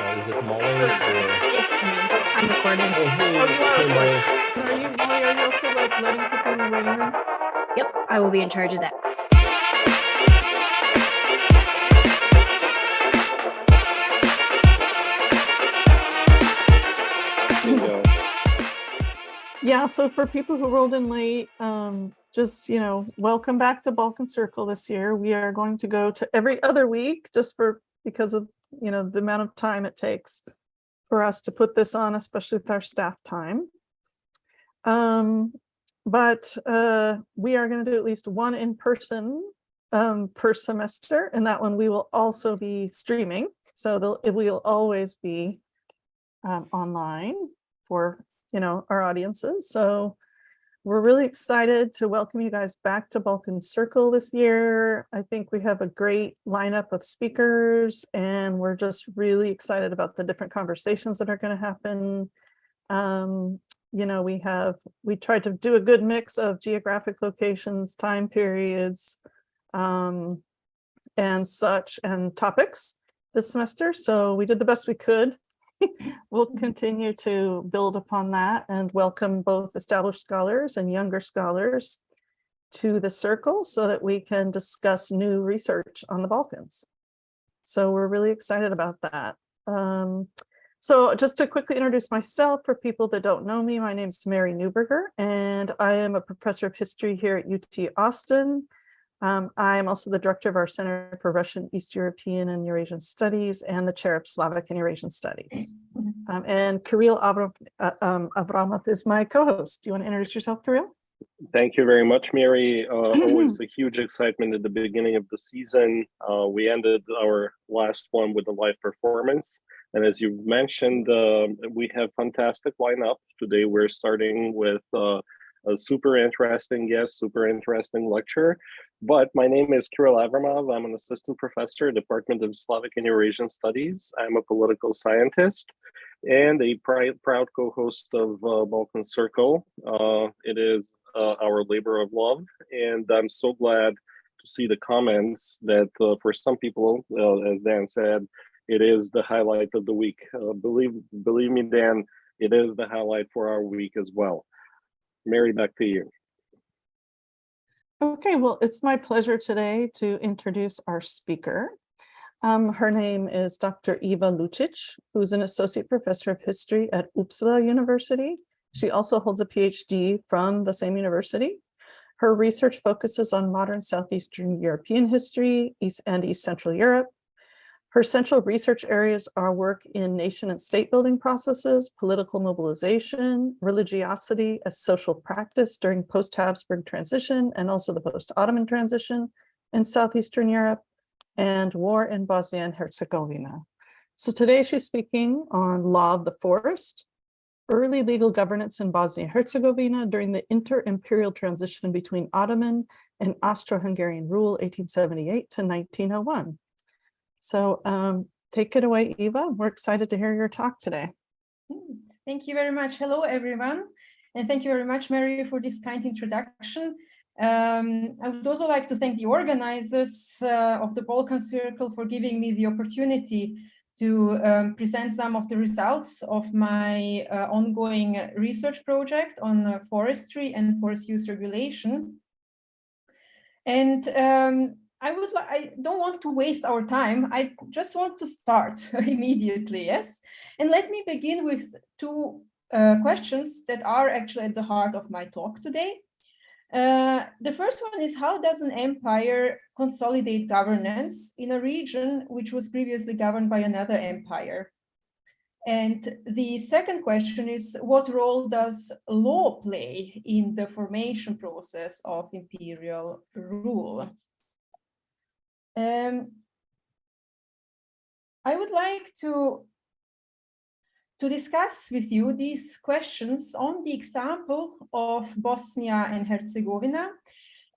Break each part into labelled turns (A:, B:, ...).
A: Is it Molly or?
B: It's me. I'm recording.
A: Oh, hey,
C: Oh, you are
A: hey, Molly.
C: recording. Are you, Molly, are you also like letting people in the waiting room?
B: Yep, I will be in charge of that.
A: Bingo.
C: Yeah, so for people who rolled in late, just, welcome back to Balkan Circle this year. We are going to go to every other week because of, the amount of time it takes for us to put this on, especially with our staff time. But we are going to do at least one in person per semester, and that one we will also be streaming. So it will always be online for our audiences. So we're really excited to welcome you guys back to Balkan Circle this year. I think we have a great lineup of speakers, and we're just really excited about the different conversations that are going to happen. We tried to do a good mix of geographic locations, time periods, and such, and topics this semester. So we did the best we could. We'll continue to build upon that and welcome both established scholars and younger scholars to the circle so that we can discuss new research on the Balkans. So we're really excited about that. So just to quickly introduce myself for people that don't know me, my name is Mary Newberger, and I am a professor of history here at UT Austin. I am also the director of our Center for Russian, East European, and Eurasian Studies, and the chair of Slavic and Eurasian Studies. And Kirill Avramov is my co-host. Do you want to introduce yourself, Kirill?
A: Thank you very much, Mary. Always a huge excitement at the beginning of the season. We ended our last one with a live performance. And as you mentioned, we have fantastic lineup. Today we're starting with a super interesting guest, super interesting lecture. But my name is Kirill Avramov. I'm an assistant professor at the Department of Slavic and Eurasian Studies. I'm a political scientist and a proud co-host of Balkan Circle. It is our labor of love, and I'm so glad to see the comments that for some people, as Dan said, it is the highlight of the week. Believe me, Dan, it is the highlight for our week as well. Mary, back to you.
C: Okay, well, it's my pleasure today to introduce our speaker. Her name is Dr. Iva Lučić, who's an associate professor of history at Uppsala University. She also holds a PhD from the same university. Her research focuses on modern Southeastern European history, East Central Europe. Her central research areas are work in nation and state building processes, political mobilization, religiosity as social practice during post-Habsburg transition and also the post-Ottoman transition in Southeastern Europe, and war in Bosnia and Herzegovina. So today she's speaking on Law of the Forest, early legal governance in Bosnia-Herzegovina during the inter-imperial transition between Ottoman and Austro-Hungarian rule 1878 to 1901. So take it away, Eva. We're excited to hear your talk today.
D: Thank you very much. Hello, everyone. And thank you very much, Mary, for this kind introduction. I would also like to thank the organizers of the Balkan Circle for giving me the opportunity to present some of the results of my ongoing research project on forestry and forest use regulation. And I don't want to waste our time. I just want to start immediately, yes? And let me begin with two questions that are actually at the heart of my talk today. The first one is, how does an empire consolidate governance in a region which was previously governed by another empire? And the second question is, what role does law play in the formation process of imperial rule? I would like to discuss with you these questions on the example of Bosnia and Herzegovina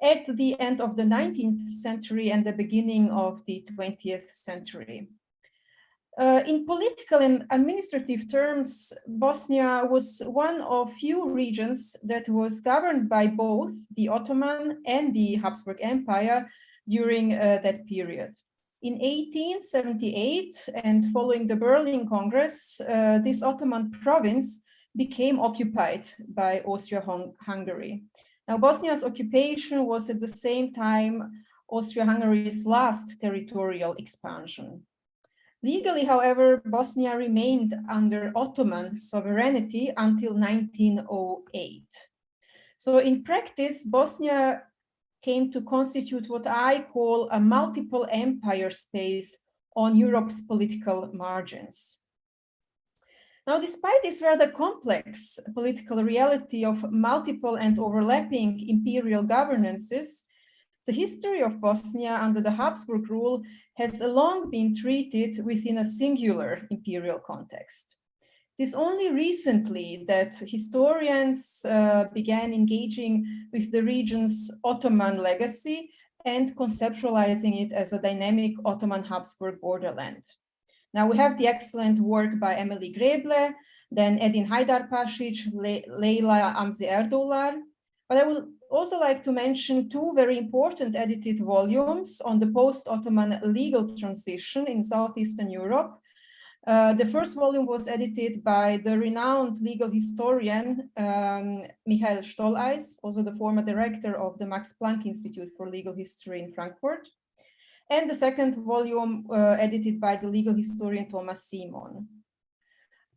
D: at the end of the 19th century and the beginning of the 20th century. In political and administrative terms, Bosnia was one of few regions that was governed by both the Ottoman and the Habsburg Empire during that period. In 1878, and following the Berlin Congress, this Ottoman province became occupied by Austro-Hungary. Now, Bosnia's occupation was at the same time Austro-Hungary's last territorial expansion. Legally, however, Bosnia remained under Ottoman sovereignty until 1908. So in practice, Bosnia came to constitute what I call a multiple empire space on Europe's political margins. Now, despite this rather complex political reality of multiple and overlapping imperial governances, the history of Bosnia under the Habsburg rule has long been treated within a singular imperial context. It is only recently that historians began engaging with the region's Ottoman legacy and conceptualizing it as a dynamic Ottoman-Habsburg borderland. Now we have the excellent work by Emily Greble, then Edin Haydarpašić, Leila Amzi Erdoğlar, but I would also like to mention two very important edited volumes on the post-Ottoman legal transition in Southeastern Europe. The first volume was edited by the renowned legal historian Michael Stolleis, also the former director of the Max Planck Institute for Legal History in Frankfurt. And the second volume edited by the legal historian Thomas Simon.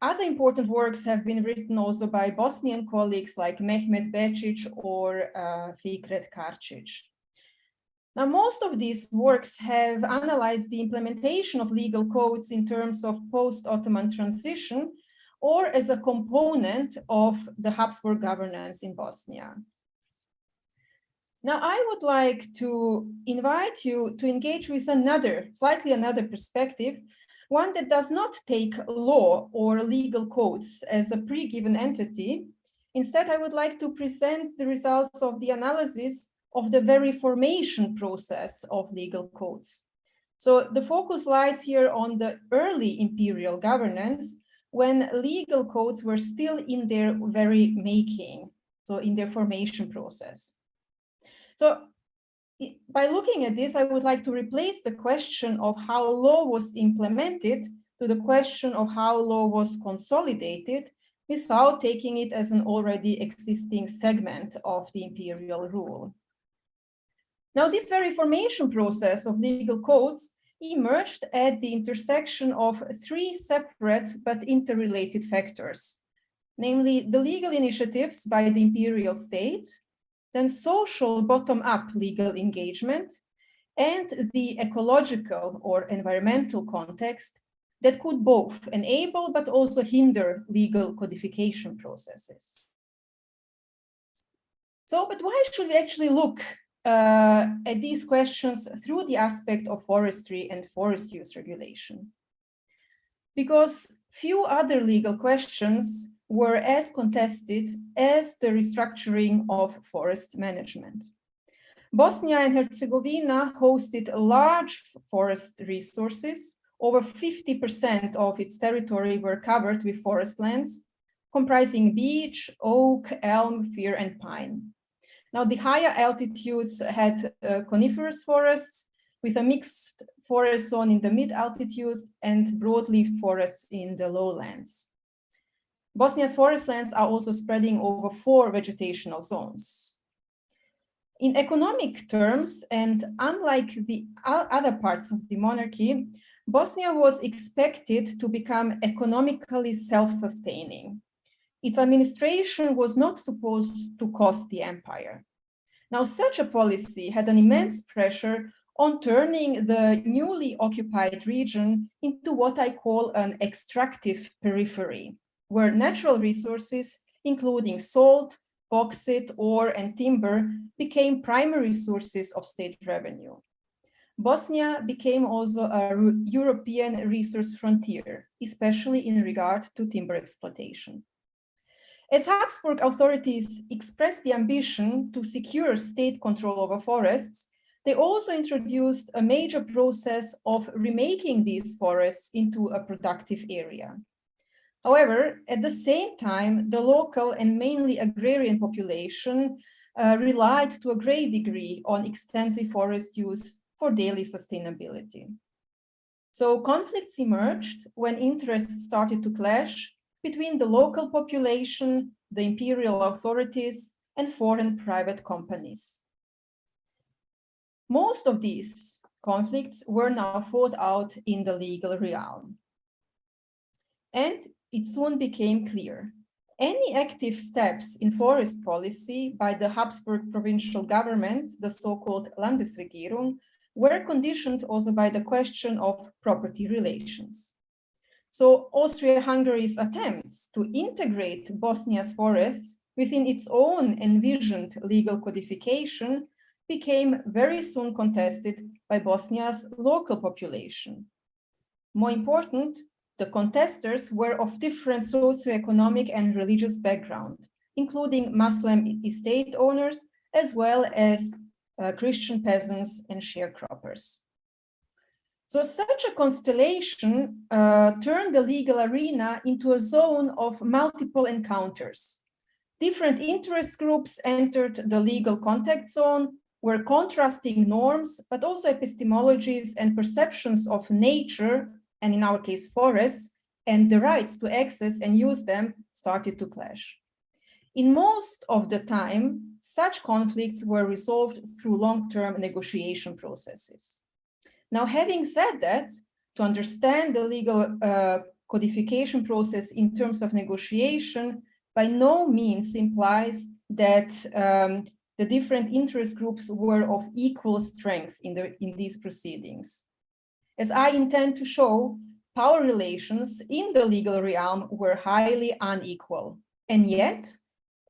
D: Other important works have been written also by Bosnian colleagues like Mehmet Bečić or Fikret Karčić. Now, most of these works have analyzed the implementation of legal codes in terms of post-Ottoman transition or as a component of the Habsburg governance in Bosnia. Now, I would like to invite you to engage with slightly another perspective, one that does not take law or legal codes as a pre-given entity. Instead, I would like to present the results of the analysis of the very formation process of legal codes. So the focus lies here on the early imperial governance when legal codes were still in their very making, so in their formation process. So by looking at this, I would like to replace the question of how law was implemented to the question of how law was consolidated without taking it as an already existing segment of the imperial rule. Now, this very formation process of legal codes emerged at the intersection of three separate but interrelated factors, namely the legal initiatives by the imperial state, then social bottom-up legal engagement, and the ecological or environmental context that could both enable but also hinder legal codification processes. So, but why should we actually look at these questions through the aspect of forestry and forest use regulation? Because few other legal questions were as contested as the restructuring of forest management. Bosnia and Herzegovina hosted large forest resources. Over 50% of its territory were covered with forest lands, comprising beech, oak, elm, fir, and pine. Now, the higher altitudes had coniferous forests with a mixed forest zone in the mid-altitudes and broadleaf forests in the lowlands. Bosnia's forest lands are also spreading over 4 vegetational zones. In economic terms, and unlike the other parts of the monarchy, Bosnia was expected to become economically self-sustaining. Its administration was not supposed to cost the empire. Now, such a policy had an immense pressure on turning the newly occupied region into what I call an extractive periphery, where natural resources, including salt, bauxite, ore, and timber, became primary sources of state revenue. Bosnia became also a European resource frontier, especially in regard to timber exploitation. As Habsburg authorities expressed the ambition to secure state control over forests, they also introduced a major process of remaking these forests into a productive area. However, at the same time, the local and mainly agrarian population relied to a great degree on extensive forest use for daily sustainability. So conflicts emerged when interests started to clash between the local population, the imperial authorities, and foreign private companies. Most of these conflicts were now fought out in the legal realm. And it soon became clear, any active steps in forest policy by the Habsburg provincial government, the so-called Landesregierung, were conditioned also by the question of property relations. So Austria-Hungary's attempts to integrate Bosnia's forests within its own envisioned legal codification became very soon contested by Bosnia's local population. More important, the contesters were of different socioeconomic and religious background, including Muslim estate owners, as well as Christian peasants and sharecroppers. So such a constellation turned the legal arena into a zone of multiple encounters. Different interest groups entered the legal contact zone, where contrasting norms, but also epistemologies and perceptions of nature, and in our case forests, and the rights to access and use them started to clash. In most of the time, such conflicts were resolved through long-term negotiation processes. Now, having said that, to understand the legal codification process in terms of negotiation by no means implies that the different interest groups were of equal strength in these proceedings. As I intend to show, power relations in the legal realm were highly unequal, and yet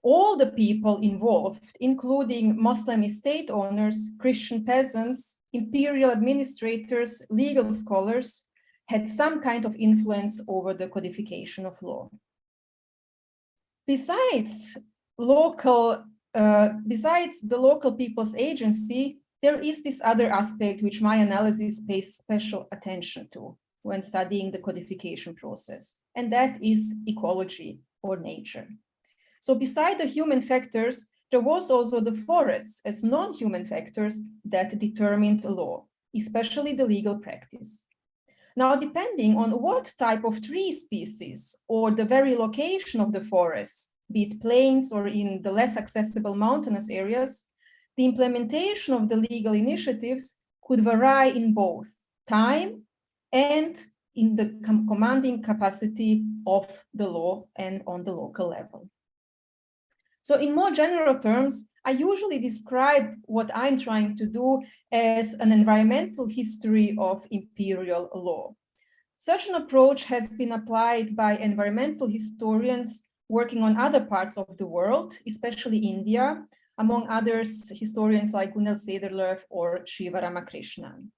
D: all the people involved, including Muslim estate owners, Christian peasants, imperial administrators, legal scholars, had some kind of influence over the codification of law. Besides the local people's agency, there is this other aspect which my analysis pays special attention to when studying the codification process, and that is ecology or nature. So beside the human factors, there was also the forests as non-human factors that determined the law, especially the legal practice. Now, depending on what type of tree species or the very location of the forests, be it plains or in the less accessible mountainous areas, the implementation of the legal initiatives could vary in both time and in the commanding capacity of the law and on the local level. So in more general terms, I usually describe what I'm trying to do as an environmental history of imperial law. Such an approach has been applied by environmental historians working on other parts of the world, especially India, among others, historians like Gunel Sederlöf or Shiva Ramakrishnan.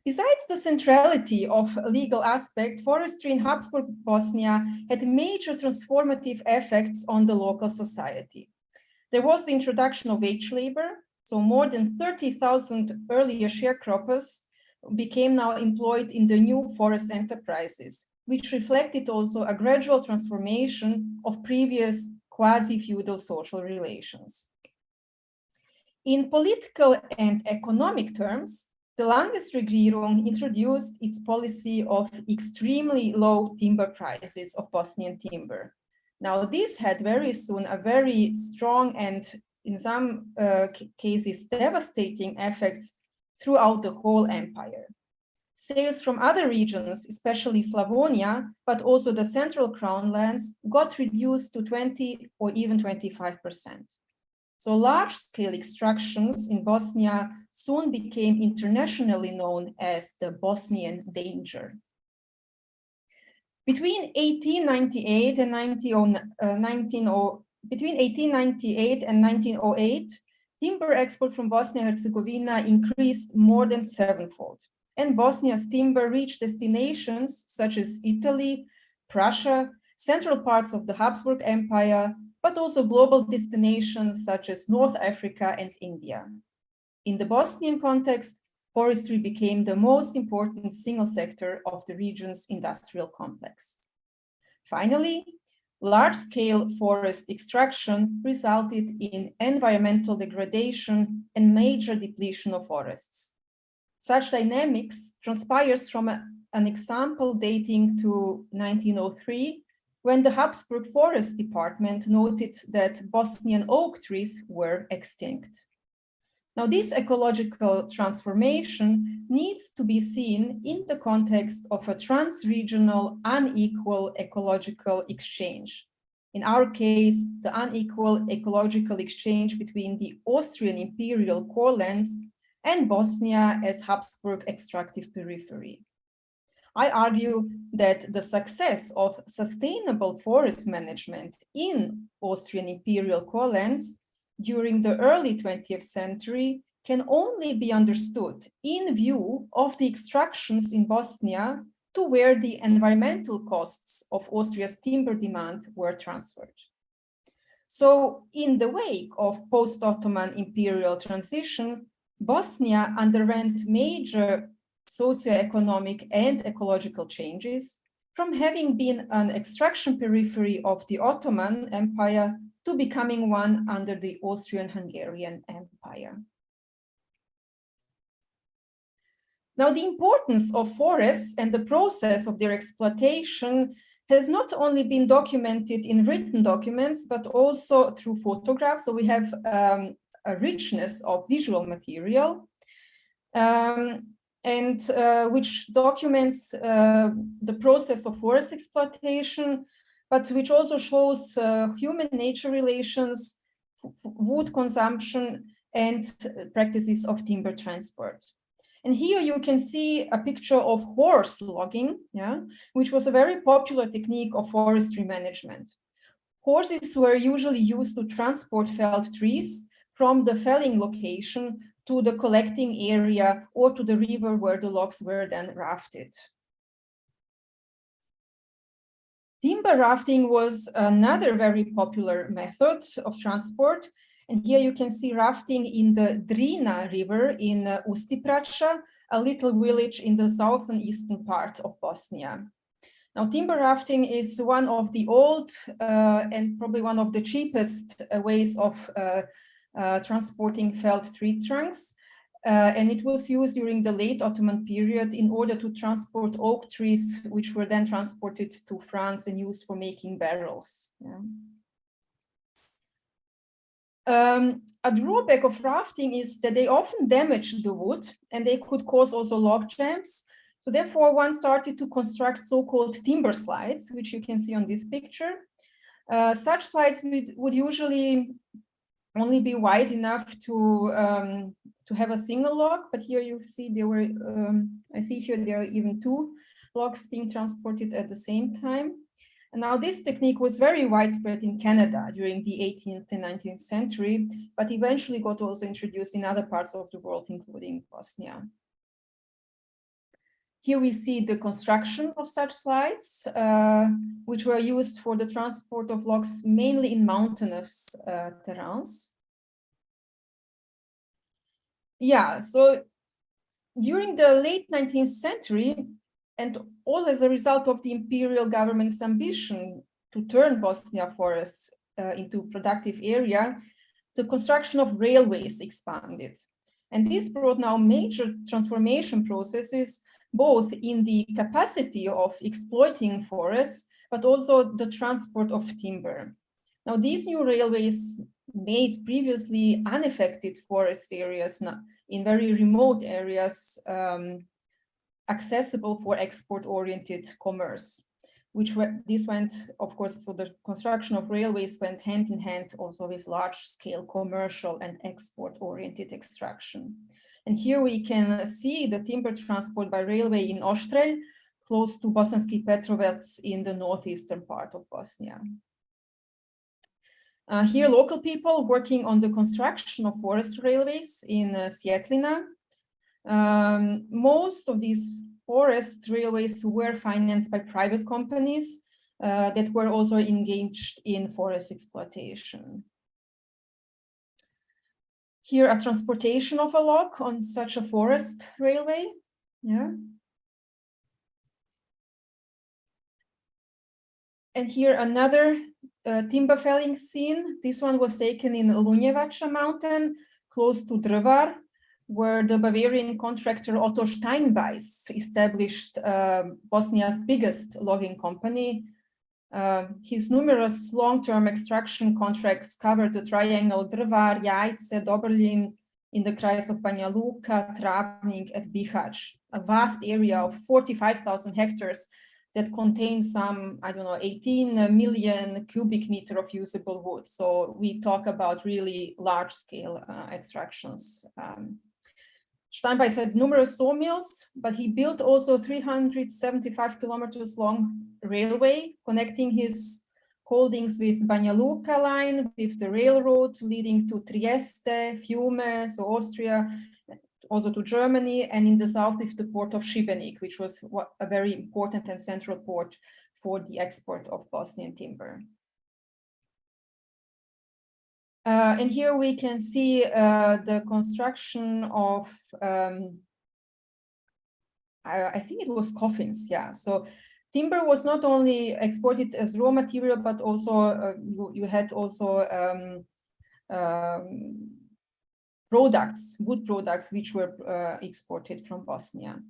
D: Besides the centrality of a legal aspect, forestry in Habsburg Bosnia had major transformative effects on the local society. There was the introduction of wage labor, so more than 30,000 earlier sharecroppers became now employed in the new forest enterprises, which reflected also a gradual transformation of previous quasi-feudal social relations. In political and economic terms, the Landesregierung introduced its policy of extremely low timber prices of Bosnian timber. Now, this had very soon a very strong and in some cases devastating effects throughout the whole empire. Sales from other regions, especially Slavonia, but also the central crown lands, got reduced to 20 or even 25%. So large-scale extractions in Bosnia soon became internationally known as the Bosnian danger. Between 1898 and 1908, timber export from Bosnia-Herzegovina increased more than sevenfold, and Bosnia's timber reached destinations such as Italy, Prussia, central parts of the Habsburg Empire, but also global destinations such as North Africa and India. In the Bosnian context, forestry became the most important single sector of the region's industrial complex. Finally, large-scale forest extraction resulted in environmental degradation and major depletion of forests. Such dynamics transpires from an example dating to 1903, when the Habsburg Forest Department noted that Bosnian oak trees were extinct. Now, this ecological transformation needs to be seen in the context of a trans-regional unequal ecological exchange. In our case, the unequal ecological exchange between the Austrian imperial core lands and Bosnia as Habsburg extractive periphery. I argue that the success of sustainable forest management in Austrian imperial core lands during the early 20th century can only be understood in view of the extractions in Bosnia to where the environmental costs of Austria's timber demand were transferred. So in the wake of post-Ottoman imperial transition, Bosnia underwent major socioeconomic and ecological changes, from having been an extraction periphery of the Ottoman Empire to becoming one under the Austro-Hungarian Empire. Now, the importance of forests and the process of their exploitation has not only been documented in written documents, but also through photographs. So we have a richness of visual material, which documents the process of forest exploitation, but which also shows human-nature relations, wood consumption, and practices of timber transport. And here you can see a picture of horse logging, which was a very popular technique of forestry management. Horses were usually used to transport felled trees from the felling location to the collecting area or to the river where the logs were then rafted. Timber rafting was another very popular method of transport. And here you can see rafting in the Drina River in Ustipracha, a little village in the southern eastern part of Bosnia. Now, timber rafting is one of the old and probably one of the cheapest ways of transporting felled tree trunks. And it was used during the late Ottoman period in order to transport oak trees, which were then transported to France and used for making barrels. A drawback of rafting is that they often damage the wood and they could cause also log jams. So therefore, one started to construct so-called timber slides, which you can see on this picture. Such slides would usually only be wide enough to have a single log, but here you see there were, I see here there are even two logs being transported at the same time. And now this technique was very widespread in Canada during the 18th and 19th century, but eventually got also introduced in other parts of the world, including Bosnia. Here we see the construction of such slides, which were used for the transport of logs mainly in mountainous terrains. Yeah, so during the late 19th century, and all as a result of the imperial government's ambition to turn Bosnia forests into productive area, the construction of railways expanded. And this brought now major transformation processes, both in the capacity of exploiting forests, but also the transport of timber. Now, these new railways made previously unaffected forest areas in very remote areas accessible for export-oriented commerce, this went, of course, so the construction of railways went hand in hand also with large-scale commercial and export-oriented extraction. And here we can see the timber transport by railway in Ostrelj, close to Bosanski Petrovec in the northeastern part of Bosnia. Here, local people working on the construction of forest railways in Sjetlina. Most of these forest railways were financed by private companies that were also engaged in forest exploitation. Here, a transportation of a log on such a forest railway. Yeah. And here another timber felling scene. This one was taken in Lunjevača mountain, close to Drvar, where the Bavarian contractor Otto Steinbeiß established Bosnia's biggest logging company. His numerous long-term extraction contracts covered the triangle Drvar, Jajce, Dobrlin in the Kreis of Banja Luka, Travnik, and BiH, a vast area of 45,000 hectares that contains some, 18 million cubic meter of usable wood. So we talk about really large-scale extractions. Steinbeiß had numerous sawmills, but he built also 375 kilometers long railway connecting his holdings with Banja Luka line, with the railroad leading to Trieste, Fiume, so Austria, also to Germany, and in the south with the port of Šibenik, which was a very important and central port for the export of Bosnian timber. And here we can see the construction of, I think it was coffins, yeah. So timber was not only exported as raw material, but also you had also products, wood products, which were exported from Bosnia.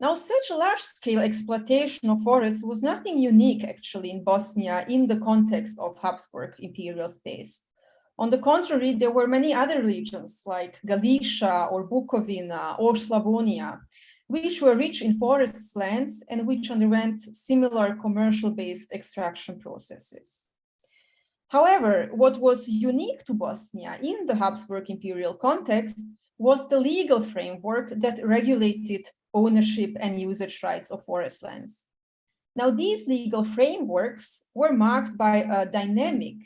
D: Now, such a large-scale exploitation of forests was nothing unique, actually, in Bosnia in the context of Habsburg imperial space. On the contrary, there were many other regions like Galicia or Bukovina or Slavonia, which were rich in forest lands and which underwent similar commercial-based extraction processes. However, what was unique to Bosnia in the Habsburg imperial context was the legal framework that regulated ownership and usage rights of forest lands. Now, these legal frameworks were marked by a dynamic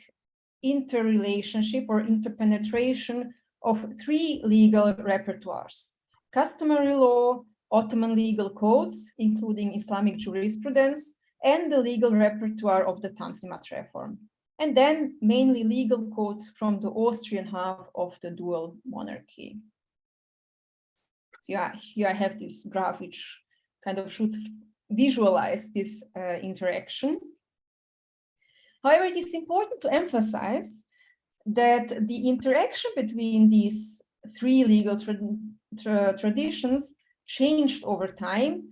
D: interrelationship or interpenetration of three legal repertoires: customary law, Ottoman legal codes, including Islamic jurisprudence, and the legal repertoire of the Tanzimat reform, and then mainly legal codes from the Austrian half of the dual monarchy. So yeah, here I have this graph which kind of should visualize this interaction. However, it is important to emphasize that the interaction between these three legal traditions changed over time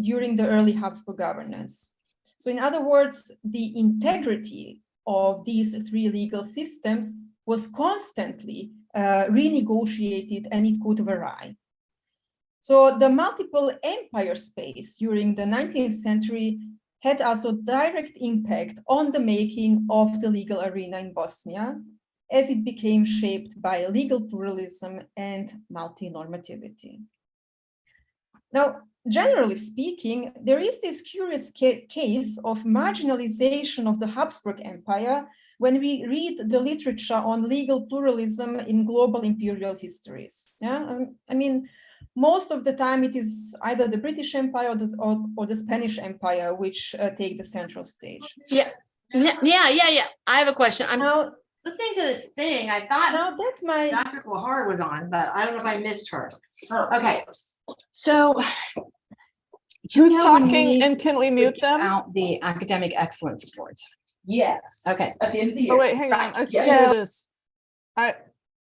D: during the early Habsburg governance. So in other words, the integrity of these three legal systems was constantly renegotiated, and it could vary. So the multiple empire space during the 19th century had also direct impact on the making of the legal arena in Bosnia, as it became shaped by legal pluralism and multi-normativity. Now, generally speaking, there is this curious case of marginalization of the Habsburg Empire when we read the literature on legal pluralism in global imperial histories. Yeah, I mean, most of the time it is either the British Empire or the Spanish Empire which take the central stage.
E: Yeah. I have a question. I'm now listening to this thing. I thought
D: now that my
E: Dr. Lahar was on, but I don't know if I missed her. Okay, so
C: who's talking, and can we mute them?
E: Out the academic excellence awards.
F: Yes.
E: Okay.
F: At the end of the year.
C: Oh wait, hang on. I see who it is.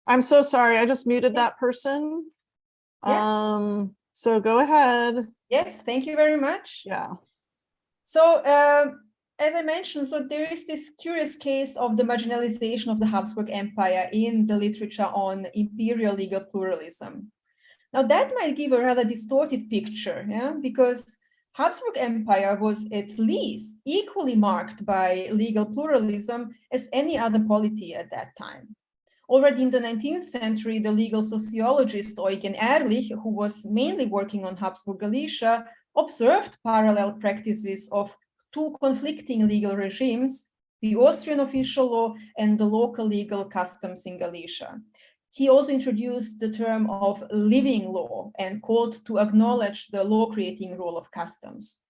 C: I'm so sorry. I just muted that person.
D: Yeah.
C: So go ahead.
D: Yes, thank you very much.
C: Yeah.
D: So as I mentioned, so there is this curious case of the marginalization of the Habsburg Empire in the literature on imperial legal pluralism. Now that might give a rather distorted picture, yeah, because Habsburg Empire was at least equally marked by legal pluralism as any other polity at that time. Already in the 19th century, the legal sociologist Eugen Ehrlich, who was mainly working on Habsburg Galicia, observed parallel practices of two conflicting legal regimes, the Austrian official law and the local legal customs in Galicia. He also introduced the term of living law and called to acknowledge the law-creating role of customs.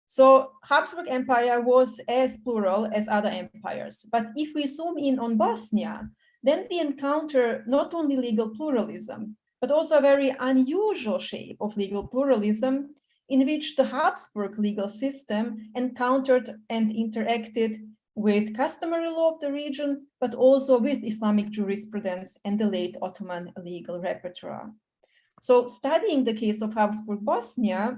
D: So Habsburg Empire was as plural as other empires. But if we zoom in on Bosnia, then we encounter not only legal pluralism, but also a very unusual shape of legal pluralism in which the Habsburg legal system encountered and interacted with customary law of the region, but also with Islamic jurisprudence and the late Ottoman legal repertoire. So studying the case of Habsburg Bosnia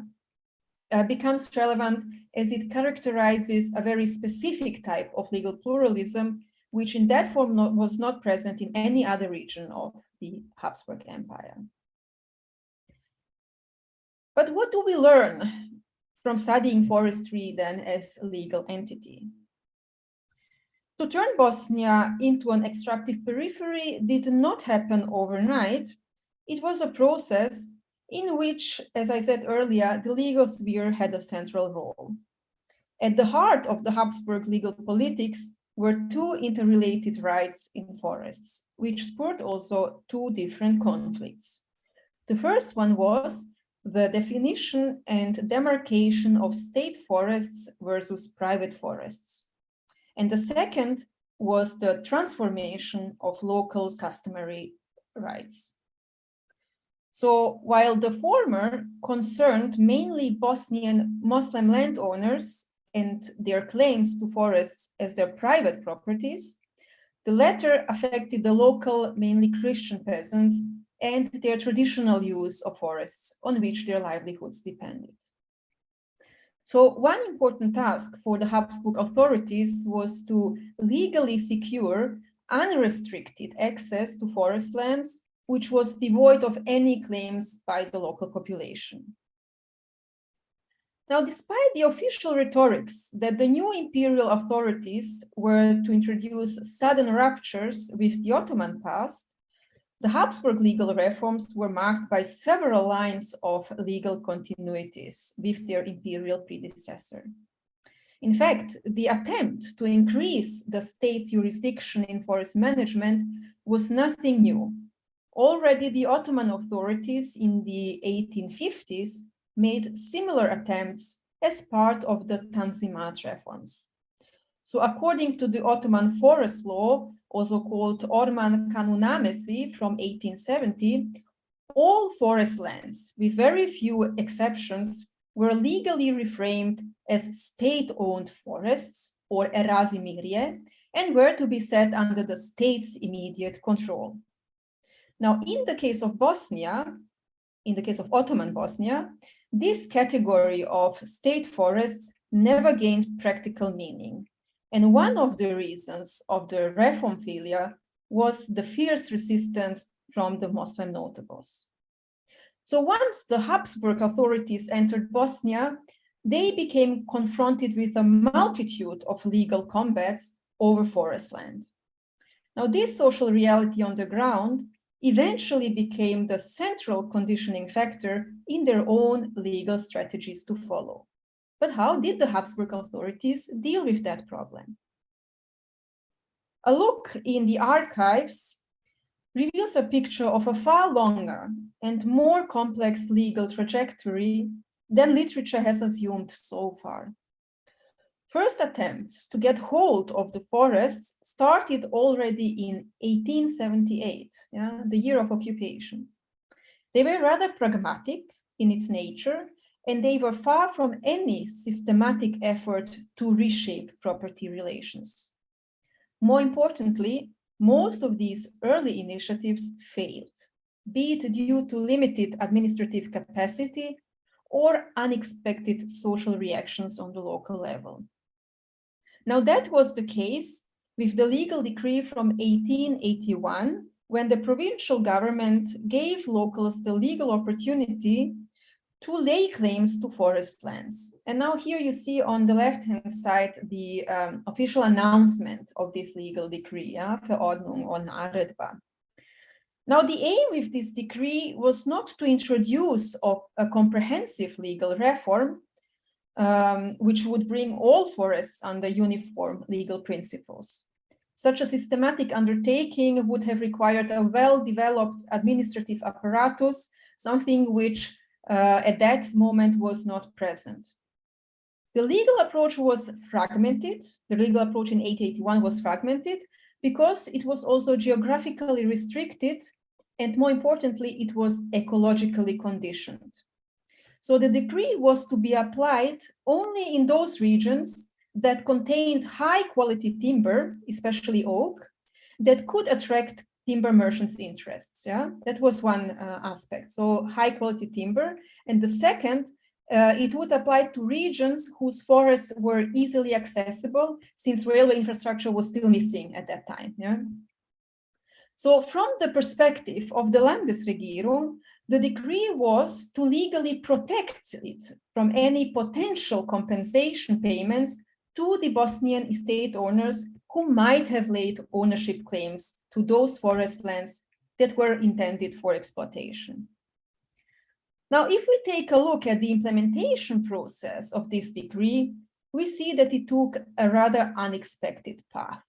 D: becomes relevant as it characterizes a very specific type of legal pluralism, which in that form was not present in any other region of the Habsburg Empire. But what do we learn from studying forestry then as a legal entity? To turn Bosnia into an extractive periphery did not happen overnight. It was a process in which, as I said earlier, the legal sphere had a central role. At the heart of the Habsburg legal politics were two interrelated rights in forests, which spurred also two different conflicts. The first one was the definition and demarcation of state forests versus private forests. And the second was the transformation of local customary rights. So while the former concerned mainly Bosnian Muslim landowners and their claims to forests as their private properties, the latter affected the local, mainly Christian peasants and their traditional use of forests on which their livelihoods depended. So one important task for the Habsburg authorities was to legally secure unrestricted access to forest lands, which was devoid of any claims by the local population. Now, despite the official rhetorics that the new imperial authorities were to introduce sudden ruptures with the Ottoman past, the Habsburg legal reforms were marked by several lines of legal continuities with their imperial predecessor. In fact, the attempt to increase the state's jurisdiction in forest management was nothing new. Already the Ottoman authorities in the 1850s made similar attempts as part of the Tanzimat reforms. So according to the Ottoman Forest Law, also called Orman Kanunamesi from 1870, all forest lands, with very few exceptions, were legally reframed as state-owned forests, or erazimirje, and were to be set under the state's immediate control. Now, in the case of Bosnia, in the case of Ottoman Bosnia, this category of state forests never gained practical meaning. And one of the reasons of the reform failure was the fierce resistance from the Muslim notables. So once the Habsburg authorities entered Bosnia, they became confronted with a multitude of legal combats over forest land. Now, this social reality on the ground eventually became the central conditioning factor in their own legal strategies to follow. But how did the Habsburg authorities deal with that problem? A look in the archives reveals a picture of a far longer and more complex legal trajectory than literature has assumed so far. First attempts to get hold of the forests started already in 1878, the year of occupation. They were rather pragmatic in its nature, and they were far from any systematic effort to reshape property relations. More importantly, most of these early initiatives failed, be it due to limited administrative capacity or unexpected social reactions on the local level. Now, that was the case with the legal decree from 1881, when the provincial government gave locals the legal opportunity to lay claims to forest lands. And now here you see on the left-hand side the official announcement of this legal decree, Verordnung on Aredba. Now, the aim with this decree was not to introduce a comprehensive legal reform, which would bring all forests under uniform legal principles. Such a systematic undertaking would have required a well-developed administrative apparatus, something which at that moment was not present. The legal approach was fragmented. The legal approach in 1881 was fragmented because it was also geographically restricted, and more importantly, it was ecologically conditioned. So the decree was to be applied only in those regions that contained high quality timber, especially oak, that could attract timber merchants' interests. Yeah, that was one aspect. So high quality timber. And the second, it would apply to regions whose forests were easily accessible, since railway infrastructure was still missing at that time. Yeah. So from the perspective of the Landesregierung, the decree was to legally protect it from any potential compensation payments to the Bosnian estate owners who might have laid ownership claims to those forest lands that were intended for exploitation. Now, if we take a look at the implementation process of this decree, we see that it took a rather unexpected path.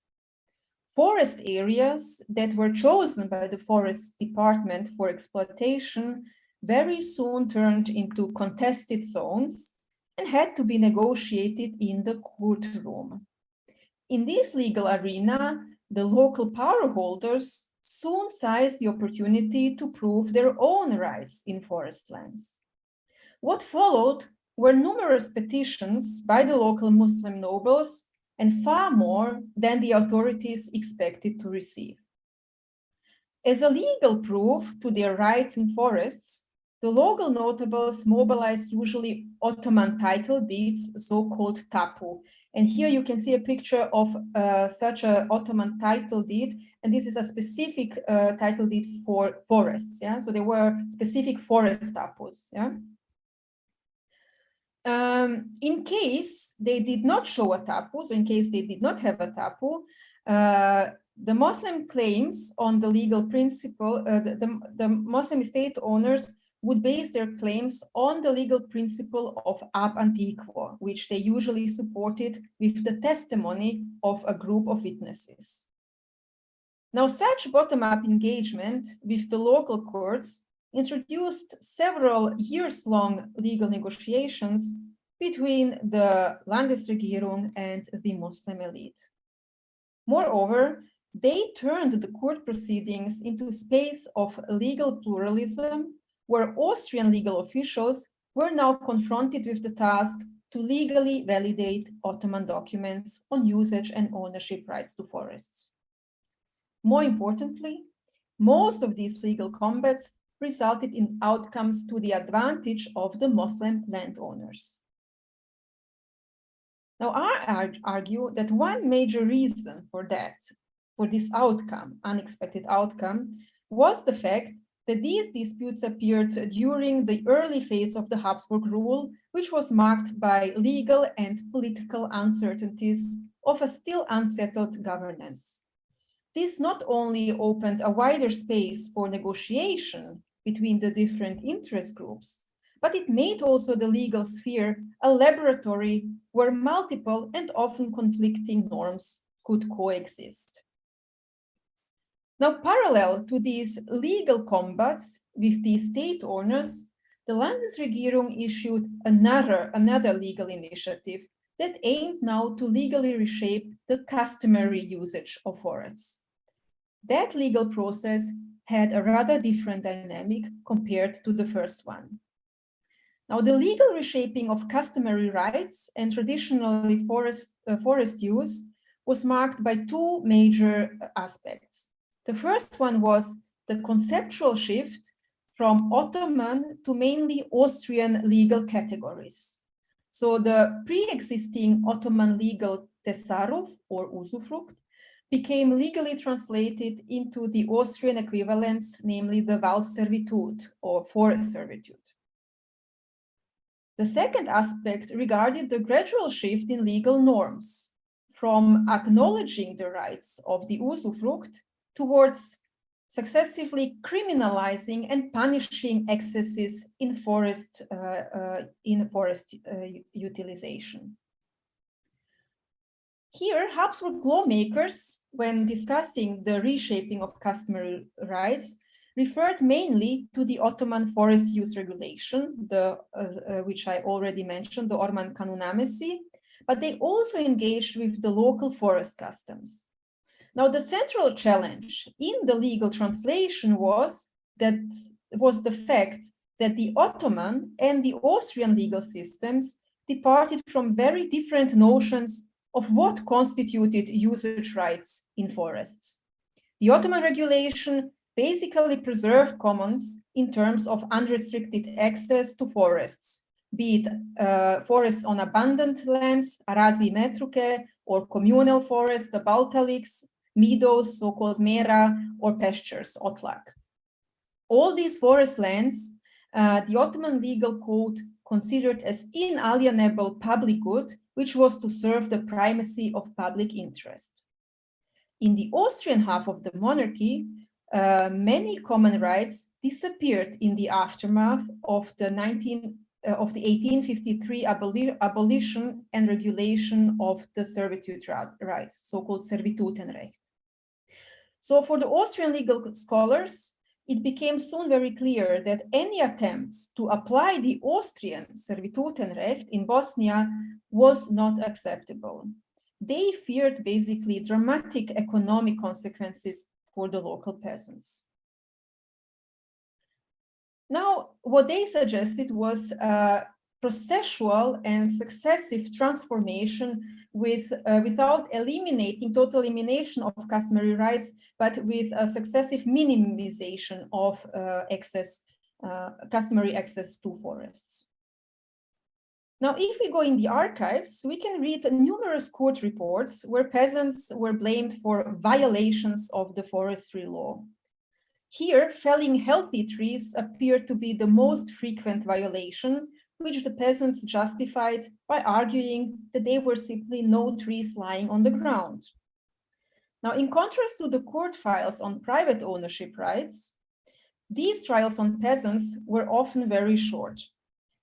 D: Forest areas that were chosen by the Forest Department for exploitation very soon turned into contested zones and had to be negotiated in the courtroom. In this legal arena, the local power holders soon seized the opportunity to prove their own rights in forest lands. What followed were numerous petitions by the local Muslim nobles, and far more than the authorities expected to receive. As a legal proof to their rights in forests, the local notables mobilized usually Ottoman title deeds, so-called tapu. And here you can see a picture of such an Ottoman title deed, and this is a specific title deed for forests. Yeah, so there were specific forest tapus. Yeah. In case they did not show a tapu, so in case they did not have a tapu, the Muslim claims on the legal principle, the Muslim estate owners would base their claims on the legal principle of ab antiquo, which they usually supported with the testimony of a group of witnesses. Now, such bottom-up engagement with the local courts introduced several years-long legal negotiations between the Landesregierung and the Muslim elite. Moreover, they turned the court proceedings into a space of legal pluralism, where Austrian legal officials were now confronted with the task to legally validate Ottoman documents on usage and ownership rights to forests. More importantly, most of these legal combats resulted in outcomes to the advantage of the Muslim landowners. Now, I argue that one major reason for this outcome, unexpected outcome, was the fact that these disputes appeared during the early phase of the Habsburg rule, which was marked by legal and political uncertainties of a still unsettled governance. This not only opened a wider space for negotiation between the different interest groups, but it made also the legal sphere a laboratory where multiple and often conflicting norms could coexist. Now, parallel to these legal combats with the state owners, the Landesregierung issued another legal initiative that aimed now to legally reshape the customary usage of forests. That legal process had a rather different dynamic compared to the first one. Now, the legal reshaping of customary rights and traditionally forest use was marked by two major aspects. The first one was the conceptual shift from Ottoman to mainly Austrian legal categories. So the pre-existing Ottoman legal tesarruf or usufruct became legally translated into the Austrian equivalents, namely the Waldservitut or forest servitude. The second aspect regarded the gradual shift in legal norms from acknowledging the rights of the usufruct towards successively criminalizing and punishing excesses in forest utilization. Here, Habsburg lawmakers, when discussing the reshaping of customary rights, referred mainly to the Ottoman Forest Use Regulation, which I already mentioned, the Orman Kanunamesi, but they also engaged with the local forest customs. Now, the central challenge in the legal translation was the fact that the Ottoman and the Austrian legal systems departed from very different notions of what constituted usage rights in forests. The Ottoman regulation basically preserved commons in terms of unrestricted access to forests, be it forests on abundant lands, arazi metruke, or communal forests, the baltaliks, meadows, so-called mera, or pastures, otlak. All these forest lands, the Ottoman legal code considered as inalienable public good, which was to serve the primacy of public interest. In the Austrian half of the monarchy, many common rights disappeared in the aftermath of the 1853 abolition and regulation of the servitude rights, so-called Servitutenrecht. So for the Austrian legal scholars, it became soon very clear that any attempts to apply the Austrian Servitutenrecht in Bosnia was not acceptable. They feared basically dramatic economic consequences for the local peasants. Now, what they suggested was a processual and successive transformation without eliminating total elimination of customary rights, but with a successive minimization of customary access to forests. Now, if we go in the archives, we can read numerous court reports where peasants were blamed for violations of the forestry law. Here, felling healthy trees appeared to be the most frequent violation, which the peasants justified by arguing that there were simply no trees lying on the ground. Now, in contrast to the court files on private ownership rights, these trials on peasants were often very short.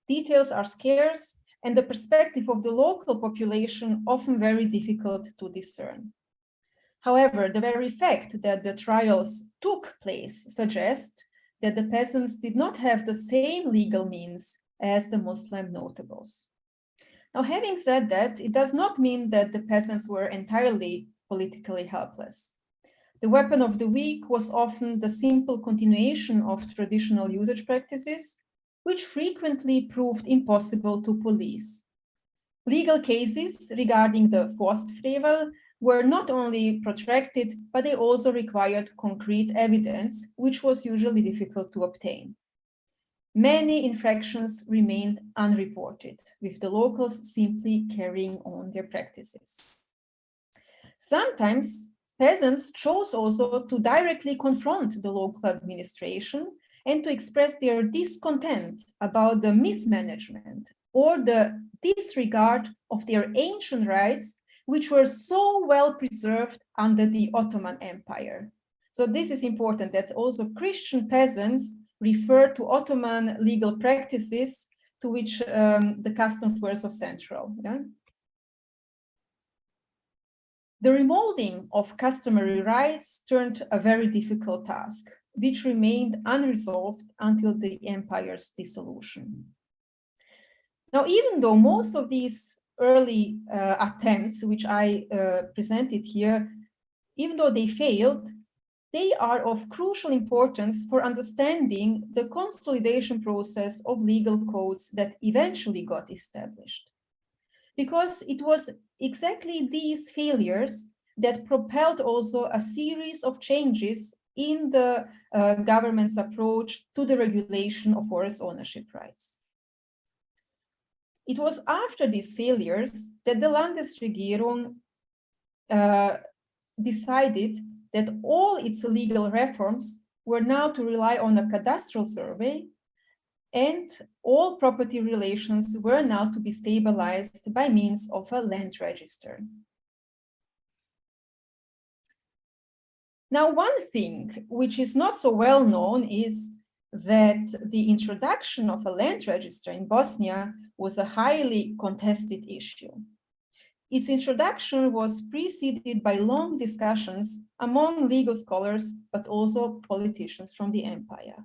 D: Details are scarce, and the perspective of the local population often very difficult to discern. However, the very fact that the trials took place suggests that the peasants did not have the same legal means as the Muslim notables. Now, having said that, it does not mean that the peasants were entirely politically helpless. The weapon of the weak was often the simple continuation of traditional usage practices, which frequently proved impossible to police. Legal cases regarding the Forstfrevel were not only protracted, but they also required concrete evidence, which was usually difficult to obtain. Many infractions remained unreported, with the locals simply carrying on their practices. Sometimes peasants chose also to directly confront the local administration and to express their discontent about the mismanagement or the disregard of their ancient rights, which were so well preserved under the Ottoman Empire. So this is important, that also Christian peasants refer to Ottoman legal practices to which the customs were so central. Yeah? The remolding of customary rights turned a very difficult task, which remained unresolved until the empire's dissolution. Now, even though most of these early attempts, which I presented here, even though they failed, they are of crucial importance for understanding the consolidation process of legal codes that eventually got established. Because it was exactly these failures that propelled also a series of changes in the government's approach to the regulation of forest ownership rights. It was after these failures that the Landesregierung decided that all its legal reforms were now to rely on a cadastral survey, and all property relations were now to be stabilized by means of a land register. Now, one thing which is not so well known is that the introduction of a land register in Bosnia was a highly contested issue. Its introduction was preceded by long discussions among legal scholars, but also politicians from the empire.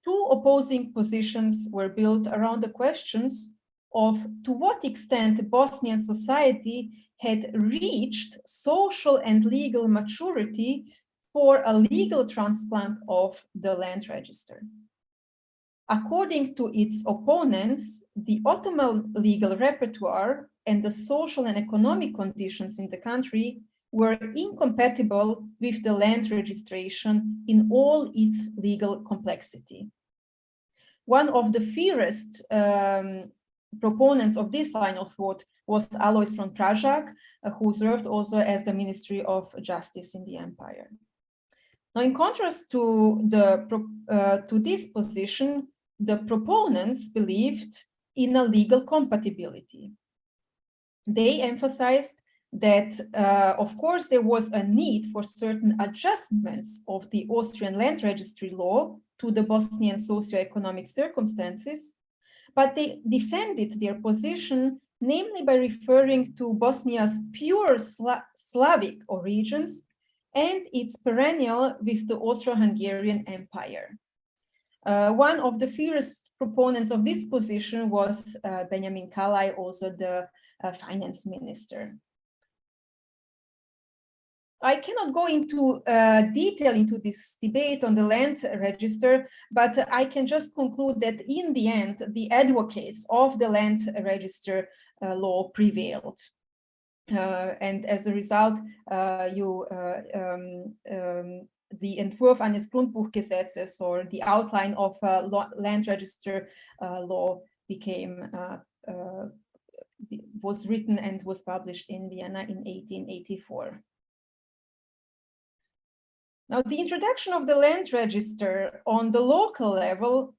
D: Two opposing positions were built around the questions of to what extent Bosnian society had reached social and legal maturity for a legal transplant of the land register. According to its opponents, the Ottoman legal repertoire and the social and economic conditions in the country were incompatible with the land registration in all its legal complexity. One of the fiercest proponents of this line of thought was Alois von Pražák, who served also as the Ministry of Justice in the Empire. Now, in contrast to this position, the proponents believed in a legal compatibility. They emphasized that, of course, there was a need for certain adjustments of the Austrian land registry law to the Bosnian socio-economic circumstances, but they defended their position, namely by referring to Bosnia's pure Slavic origins and its perennial with the Austro-Hungarian Empire. One of the fiercest proponents of this position was Benjamin Kalai, also the finance minister. I cannot go into detail into this debate on the land register, but I can just conclude that in the end, the advocates of the land register law prevailed. And as a result, the Entwurf eines Grundbuchgesetzes, or the outline of land register law, was written and was published in Vienna in 1884. Now, the introduction of the land register on the local level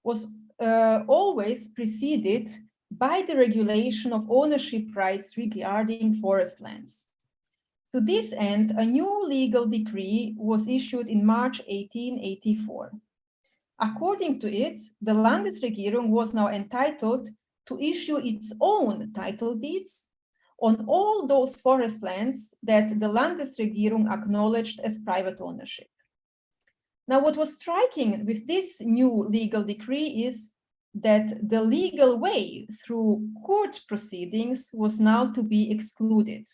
D: was always preceded by the regulation of ownership rights regarding forest lands. To this end, a new legal decree was issued in March 1884. According to it, the Landesregierung was now entitled to issue its own title deeds on all those forest lands that the Landesregierung acknowledged as private ownership. Now, what was striking with this new legal decree is that the legal way through court proceedings was now to be excluded.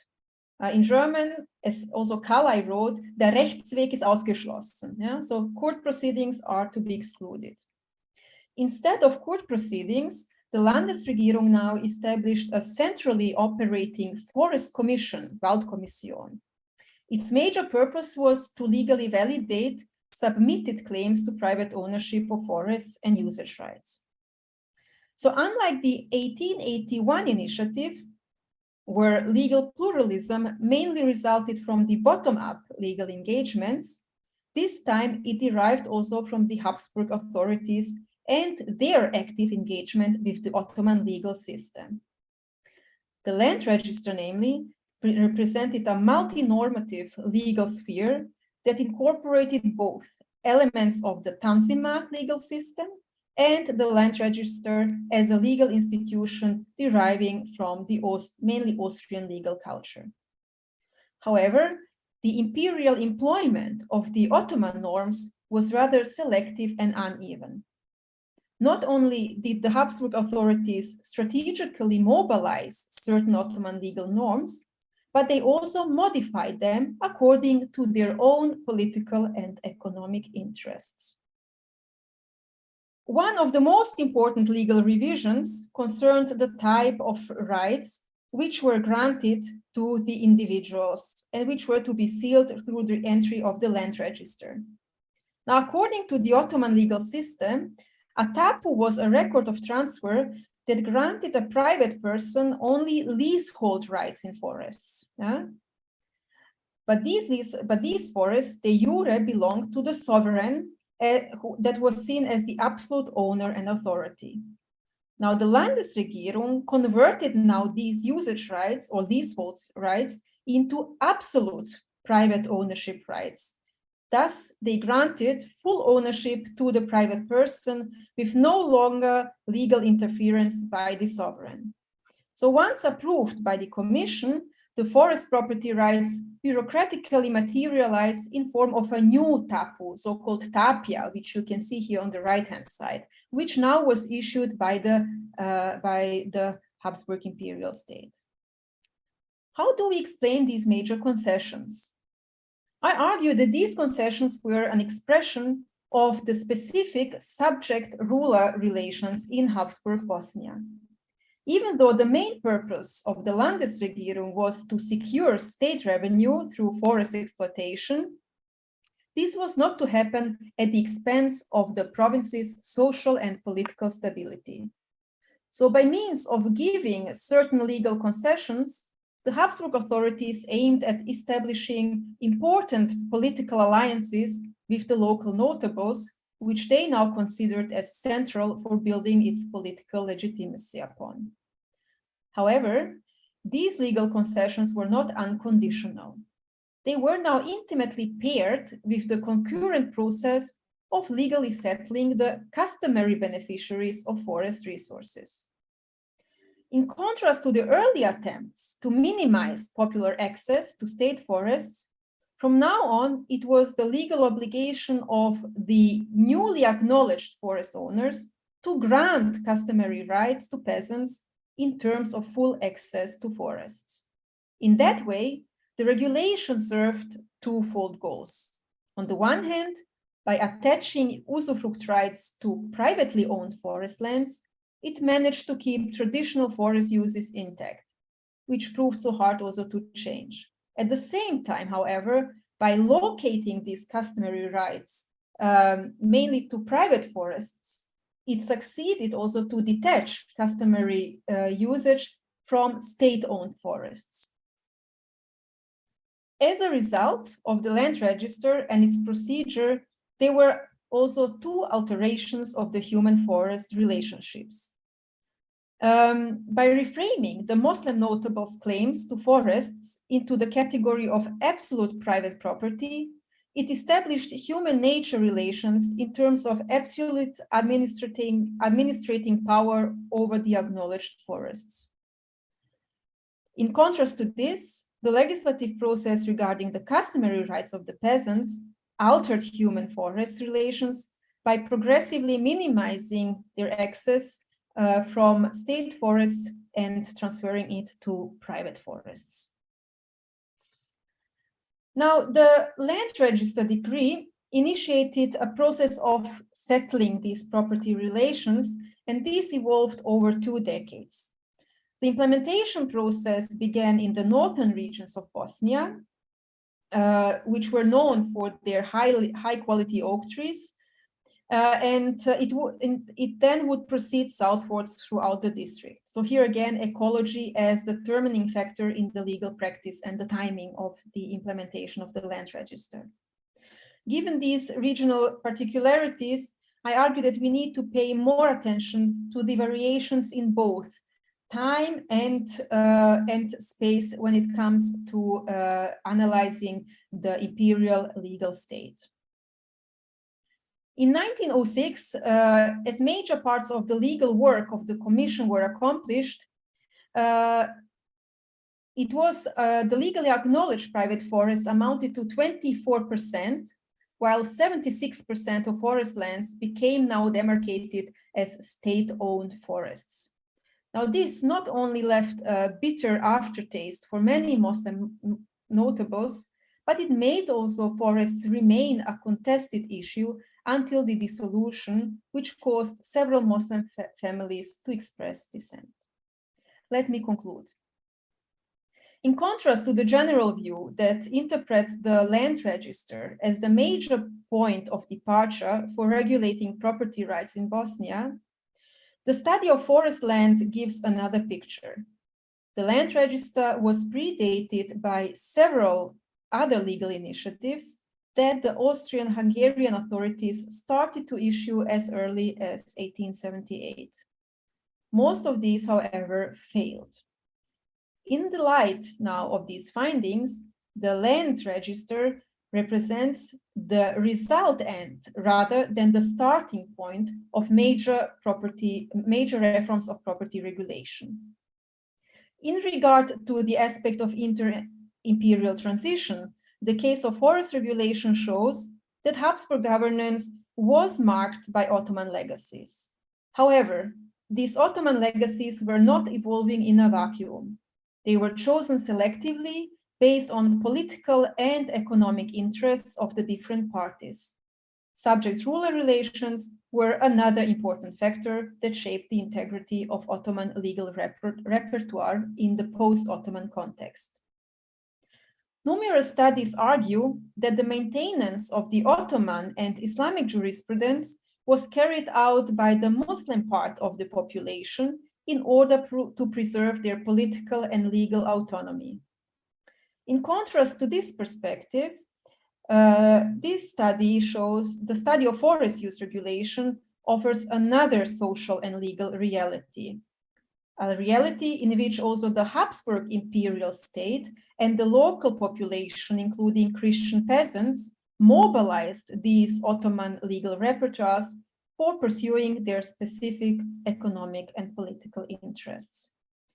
D: In German, as also Kalai wrote, der Rechtsweg ist ausgeschlossen. Yeah? So court proceedings are to be excluded. Instead of court proceedings, the Landesregierung now established a centrally operating forest commission, Waldkommission. Its major purpose was to legally validate submitted claims to private ownership of forests and usage rights. So unlike the 1881 initiative, where legal pluralism mainly resulted from the bottom-up legal engagements, this time it derived also from the Habsburg authorities and their active engagement with the Ottoman legal system. The land register, namely, represented a multi-normative legal sphere that incorporated both elements of the Tanzimat legal system and the land register as a legal institution deriving from the mainly Austrian legal culture. However, the imperial employment of the Ottoman norms was rather selective and uneven. Not only did the Habsburg authorities strategically mobilize certain Ottoman legal norms, but they also modified them according to their own political and economic interests. One of the most important legal revisions concerned the type of rights which were granted to the individuals and which were to be sealed through the entry of the land register. Now, according to the Ottoman legal system, a tapu was a record of transfer that granted a private person only leasehold rights in forests. Yeah? But these forests, de jure, belonged to the sovereign that was seen as the absolute owner and authority. Now, the Landesregierung converted now these usage rights or leasehold rights into absolute private ownership rights. Thus, they granted full ownership to the private person with no longer legal interference by the sovereign. So once approved by the Commission, the forest property rights bureaucratically materialize in form of a new tapu, so-called tapia, which you can see here on the right-hand side, which now was issued by the Habsburg imperial state. How do we explain these major concessions? I argue that these concessions were an expression of the specific subject-ruler relations in Habsburg Bosnia. Even though the main purpose of the Landesregierung was to secure state revenue through forest exploitation, this was not to happen at the expense of the province's social and political stability. So by means of giving certain legal concessions, the Habsburg authorities aimed at establishing important political alliances with the local notables, which they now considered as central for building its political legitimacy upon. However, these legal concessions were not unconditional. They were now intimately paired with the concurrent process of legally settling the customary beneficiaries of forest resources. In contrast to the early attempts to minimize popular access to state forests, from now on, it was the legal obligation of the newly acknowledged forest owners to grant customary rights to peasants in terms of full access to forests. In that way, the regulation served twofold goals. On the one hand, by attaching usufruct rights to privately owned forest lands, it managed to keep traditional forest uses intact, which proved so hard also to change. At the same time, however, by locating these customary rights mainly to private forests, it succeeded also to detach customary usage from state-owned forests. As a result of the land register and its procedure, there were also two alterations of the human-forest relationships. By reframing the Muslim notables' claims to forests into the category of absolute private property, it established human-nature relations in terms of absolute administrating power over the acknowledged forests. In contrast to this, the legislative process regarding the customary rights of the peasants altered human forest relations by progressively minimizing their access from state forests and transferring it to private forests. Now, the land register decree initiated a process of settling these property relations, and this evolved over 2 decades. The implementation process began in the northern regions of Bosnia, which were known for their high-quality oak trees, it then would proceed southwards throughout the district. So here again, ecology as the determining factor in the legal practice and the timing of the implementation of the land register. Given these regional particularities, I argue that we need to pay more attention to the variations in both time and space when it comes to analyzing the imperial legal state. In 1906, as major parts of the legal work of the Commission were accomplished, the legally acknowledged private forests amounted to 24%, while 76% of forest lands became now demarcated as state-owned forests. Now, this not only left a bitter aftertaste for many Muslim notables, but it made also forests remain a contested issue until the dissolution, which caused several Muslim families to express dissent. Let me conclude. In contrast to the general view that interprets the land register as the major point of departure for regulating property rights in Bosnia, the study of forest land gives another picture. The land register was predated by several other legal initiatives that the Austro-Hungarian authorities started to issue as early as 1878. Most of these, however, failed. In the light now of these findings, the land register represents the result end rather than the starting point of major reforms of property regulation. In regard to the aspect of inter-imperial transition, the case of forest regulation shows that Habsburg governance was marked by Ottoman legacies. However, these Ottoman legacies were not evolving in a vacuum. They were chosen selectively based on political and economic interests of the different parties. subject-ruler relations were another important factor that shaped the integrity of Ottoman legal repertoire in the post-Ottoman context. Numerous studies argue that the maintenance of the Ottoman and Islamic jurisprudence was carried out by the Muslim part of the population in order to preserve their political and legal autonomy. In contrast to this perspective, this study shows the study of forest use regulation offers another social and legal reality, a reality in which also the Habsburg imperial state and the local population, including Christian peasants, mobilized these Ottoman legal repertoires for pursuing their specific economic and political interests.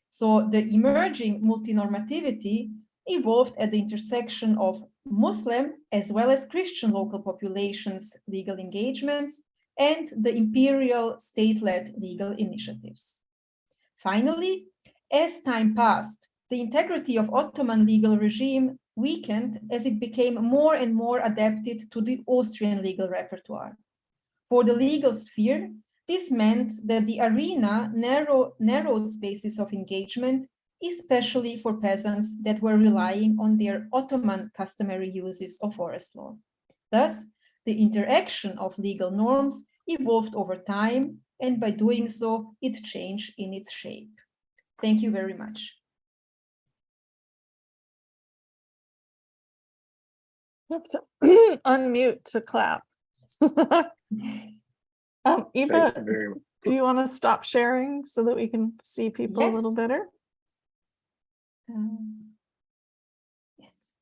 D: So the emerging multinormativity evolved at the intersection of Muslim as well as Christian local populations' legal engagements and the imperial state-led legal initiatives. Finally, as time passed, the integrity of Ottoman legal regime weakened as it became more and more adapted to the Austrian legal repertoire. For the legal sphere, this meant that the arena narrowed spaces of engagement, especially for peasants that were relying on their Ottoman customary uses of forest law. Thus, the interaction of legal norms evolved over time, and by doing so, it changed in its shape. Thank you very much.
C: You have to unmute to clap. Eva, do you want to stop sharing so that we can see people a little better?
D: Yes.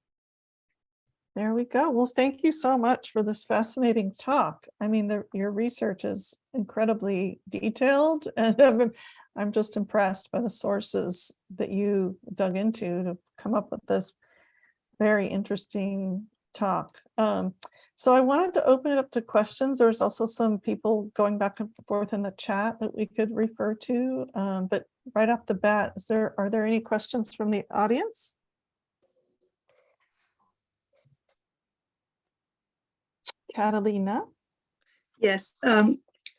C: There we go. Well, thank you so much for this fascinating talk. I mean, your research is incredibly detailed, and I'm just impressed by the sources that you dug into to come up with this very interesting talk. So I wanted to open it up to questions. There's also some people going back and forth in the chat that we could refer to, but right off the bat, are there any questions from the audience? Catalina?
F: Yes.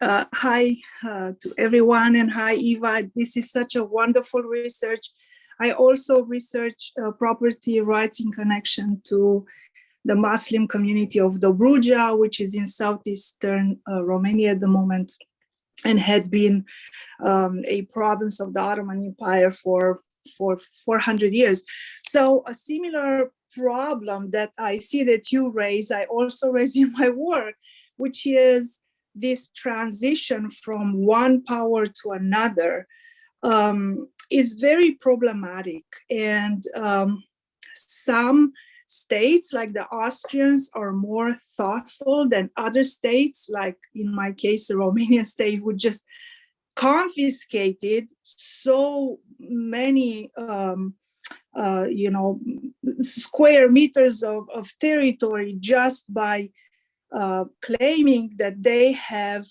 F: Hi to everyone, and hi, Eva. This is such a wonderful research. I also research property rights in connection to the Muslim community of Dobruja, which is in southeastern Romania at the moment, and had been a province of the Ottoman Empire for 400 years. So a similar problem that I see that you raise, I also raise in my work, which is this transition from one power to another is very problematic. And some states, like the Austrians, are more thoughtful than other states, like in my case, the Romanian state would just confiscated so many square meters of territory just by claiming that they have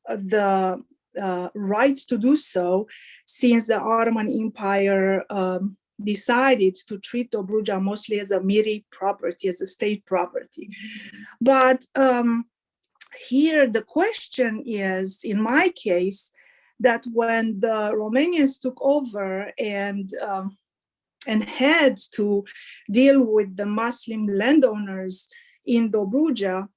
F: the right to do so, since the Ottoman Empire decided to treat Dobruja mostly as a miri property, as a state property. But here the question is, in my case, that when the Romanians took over and had to deal with the Muslim landowners in Dobruja,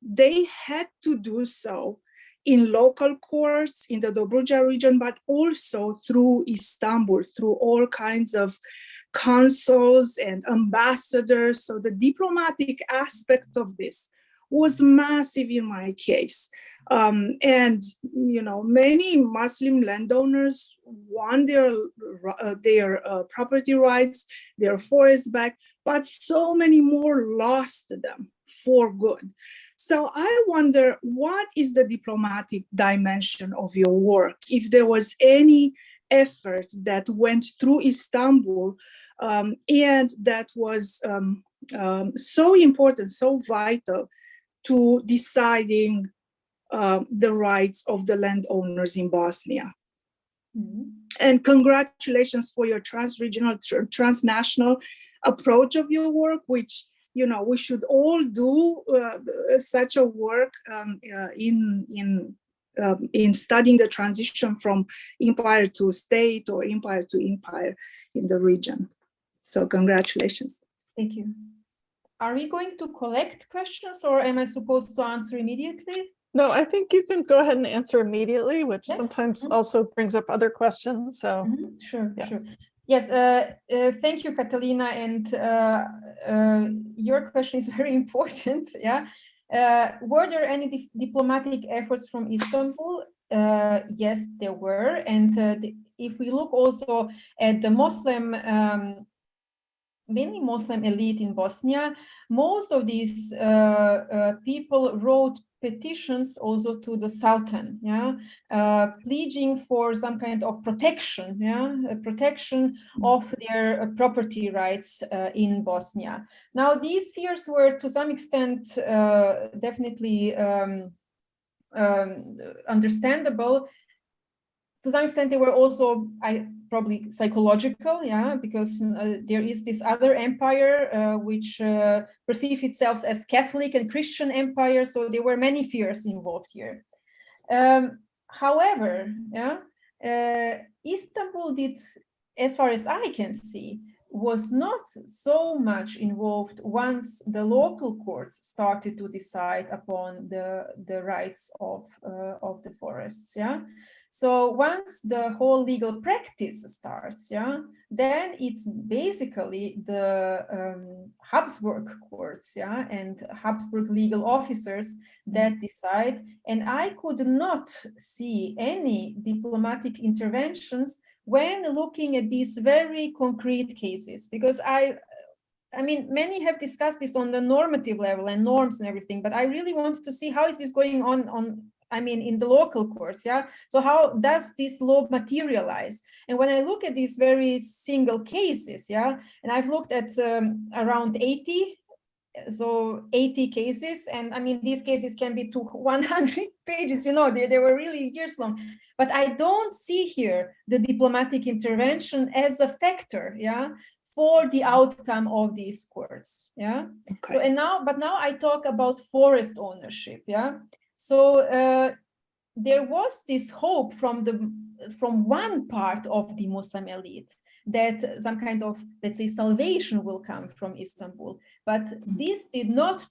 F: they had to do so in local courts in the Dobruja region, but also through Istanbul, through all kinds of consuls and ambassadors. So the diplomatic aspect of this was massive in my case. And, many Muslim landowners won their property rights, their forests back, but so many more lost them for good. So I wonder, what is the diplomatic dimension of your work? If there was any effort that went through Istanbul and that was so important, so vital to deciding the rights of the landowners in Bosnia. Mm-hmm. And congratulations for your trans-regional, transnational approach of your work, which we should all do such a work in studying the transition from empire to state or empire to empire in the region. So congratulations.
D: Thank you. Are we going to collect questions, or am I supposed to answer immediately?
C: No, I think you can go ahead and answer immediately, which
D: Yes.
C: sometimes also brings up other questions. So
D: Sure,
C: yes.
D: sure. Yes, thank you, Catalina. And your question is very important. Yeah. Were there any diplomatic efforts from Istanbul? Yes, there were. And if we look also at the mainly Muslim elite in Bosnia, most of these people wrote petitions also to the Sultan, pledging for some kind of protection, protection of their property rights in Bosnia. Now, these fears were to some extent definitely understandable. To some extent, they were also probably psychological, because there is this other empire which perceives itself as Catholic and Christian empire. So there were many fears involved here. However, Istanbul did, as far as I can see, was not so much involved once the local courts started to decide upon the rights of the forests. So once the whole legal practice starts, then it's basically the Habsburg courts, and Habsburg legal officers that decide. And I could not see any diplomatic interventions when looking at these very concrete cases, because I mean, many have discussed this on the normative level and norms and everything, but I really wanted to see how is this going on in the local courts, So how does this law materialize? And when I look at these very single cases, and I've looked at around 80 cases, and I mean, these cases can be to 100 pages, they were really years long. But I don't see here the diplomatic intervention as a factor, for the outcome of these courts, Okay. So now I talk about forest ownership, So there was this hope from one part of the Muslim elite that some kind of, let's say, salvation will come from Istanbul, but this did not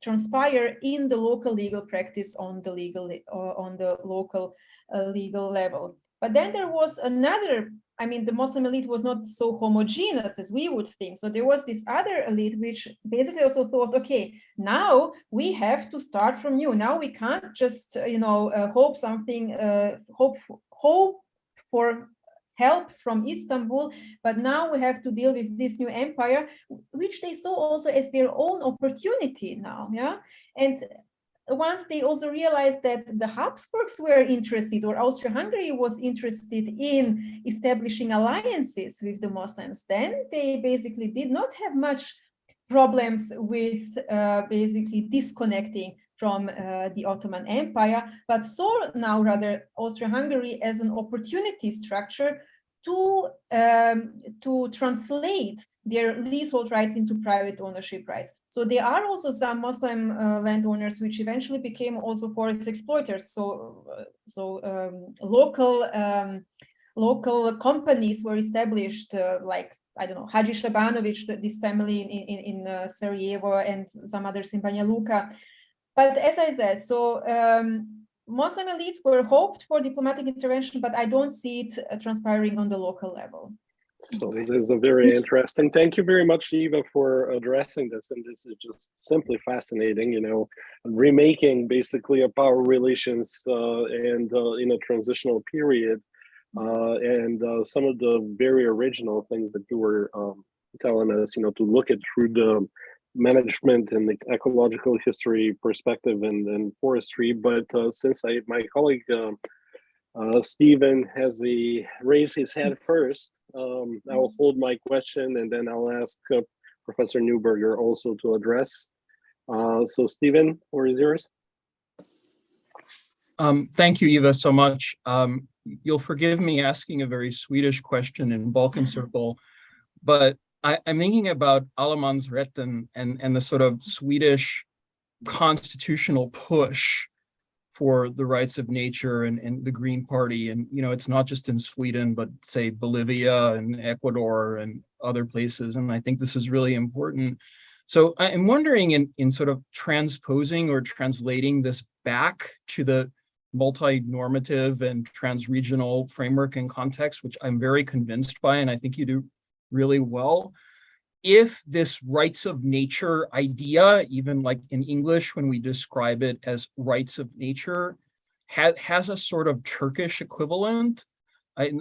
D: transpire in the local legal practice on the local legal level. But then there was another. I mean, the Muslim elite was not so homogeneous as we would think. So there was this other elite which basically also thought, okay, now we have to start from new. Now we can't just, hope for help from Istanbul, but now we have to deal with this new empire, which they saw also as their own opportunity now, And once they also realized that the Habsburgs were interested, or Austro-Hungary was interested in establishing alliances with the Muslims, then they basically did not have much problems with basically disconnecting from the Ottoman Empire, but saw now rather Austro-Hungary as an opportunity structure to translate their leasehold rights into private ownership rights. So there are also some Muslim landowners which eventually became also forest exploiters. So local companies were established, like, I don't know, Hadži Šebanović, this family in Sarajevo, and some others in Banja Luka. But as I said, so Muslim elites were hoped for diplomatic intervention, but I don't see it transpiring on the local level.
A: So this is a very interesting. Thank you very much, Iva, for addressing this. And this is just simply fascinating, remaking basically a power relations and in a transitional period. And some of the very original things that you were telling us, to look at through the management and the ecological history perspective and forestry. But since my colleague Stephen has raised his hand first, I will hold my question and then I'll ask Professor Neuberger also to address. So Stephen, where is yours?
G: Thank you, Iva, so much. You'll forgive me asking a very Swedish question in Balkan Circle, but I'm thinking about allemansrätten and the sort of Swedish constitutional push for the rights of nature and the Green Party. And, you know, it's not just in Sweden, but say Bolivia and Ecuador and other places. And I think this is really important. So I'm wondering in sort of transposing or translating this back to the multi-normative and trans-regional framework and context, which I'm very convinced by, and I think you do really well. If this rights of nature idea, even like in English, when we describe it as rights of nature, has a sort of Turkish equivalent.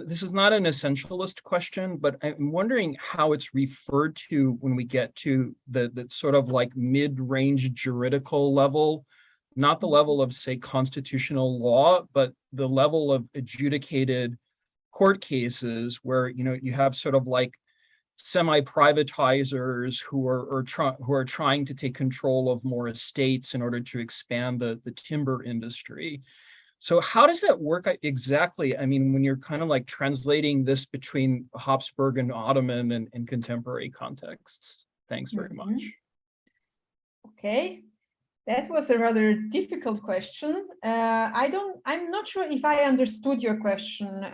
G: This is not an essentialist question, but I'm wondering how it's referred to when we get to the sort of like mid-range juridical level, not the level of, say, constitutional law, but the level of adjudicated court cases where, you know, you have sort of like semi-privatizers who are trying to take control of more estates in order to expand the timber industry. So how does that work exactly? I mean, when you're kind of like translating this between Habsburg and Ottoman and contemporary contexts. Thanks very much.
D: Okay, that was a rather difficult question. I'm not sure if I understood your question.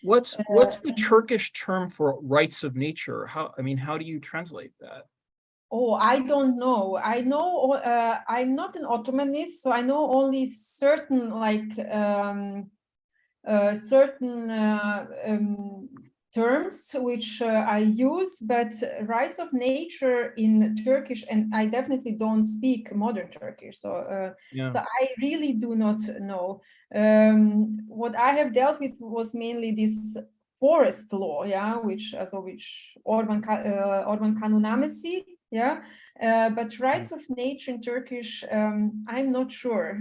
G: What's the Turkish term for rights of nature? How do you translate that?
D: Oh, I don't know. I know I'm not an Ottomanist, so I know only certain terms which I use, but rights of nature in Turkish, and I definitely don't speak modern Turkish, so so I really do not know. What I have dealt with was mainly this forest law, which Orman Kanunamesi, but rights of nature in Turkish, I'm not sure,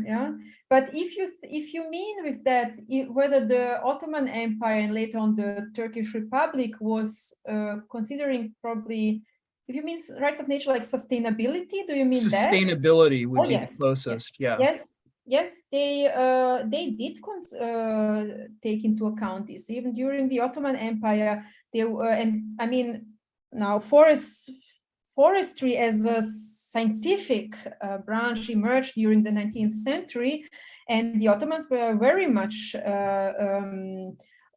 D: But if you mean with that whether the Ottoman Empire and later on the Turkish Republic was considering probably, if you mean rights of nature like sustainability, do you mean
G: sustainability would be the closest?
D: Yes, they did take into account this even during the Ottoman Empire. Now forestry as a scientific branch emerged during the 19th century, and the Ottomans were very much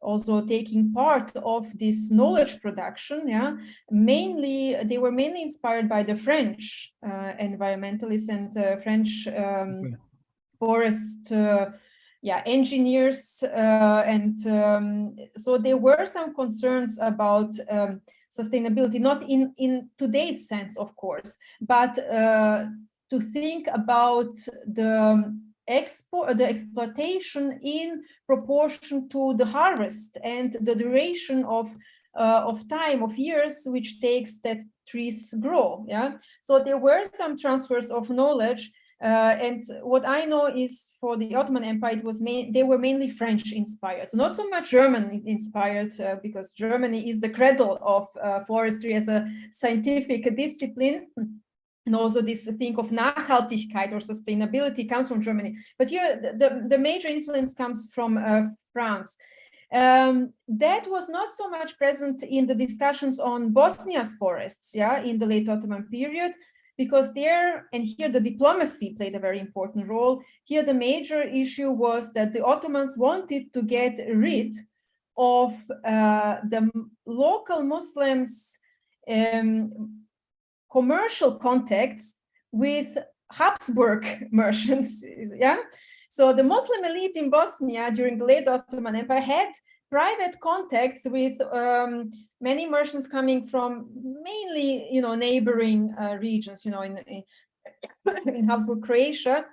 D: also taking part of this knowledge production. They were mainly inspired by the French environmentalists and French forest engineers, and so there were some concerns about sustainability, not in today's sense, of course, but to think about the exploitation in proportion to the harvest and the duration of time, of years, which takes that trees grow. So there were some transfers of knowledge. And what I know is for the Ottoman Empire, they were mainly French inspired, so not so much German inspired, because Germany is the cradle of forestry as a scientific discipline. And also this thing of Nachhaltigkeit or sustainability comes from Germany. But here the major influence comes from France. That was not so much present in the discussions on Bosnia's forests, in the late Ottoman period. Because here the diplomacy played a very important role. Here the major issue was that the Ottomans wanted to get rid of the local Muslims' commercial contacts with Habsburg merchants. So the Muslim elite in Bosnia during the late Ottoman Empire had private contacts with many merchants coming from mainly, neighboring regions, in Habsburg Croatia,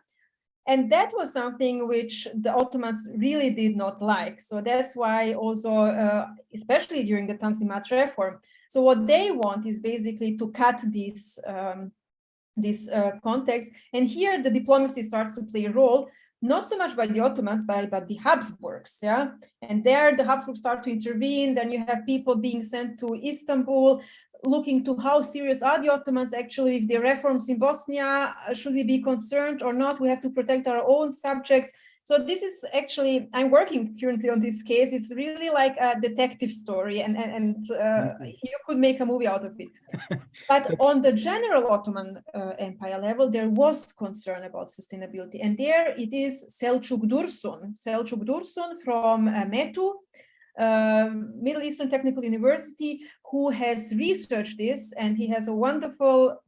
D: and that was something which the Ottomans really did not like. So that's why also, especially during the Tanzimat reform. So what they want is basically to cut these contacts, and here the diplomacy starts to play a role. Not so much by the Ottomans, but the Habsburgs, And there the Habsburgs start to intervene. Then you have people being sent to Istanbul, looking to how serious are the Ottomans actually with their reforms in Bosnia. Should we be concerned or not? We have to protect our own subjects. So this is actually, I'm working currently on this case. It's really like a detective story, and you could make a movie out of it. But on the general Ottoman Empire level, there was concern about sustainability. And there it is Selçuk Dursun from METU, Middle Eastern Technical University, who has researched this, and he has a wonderful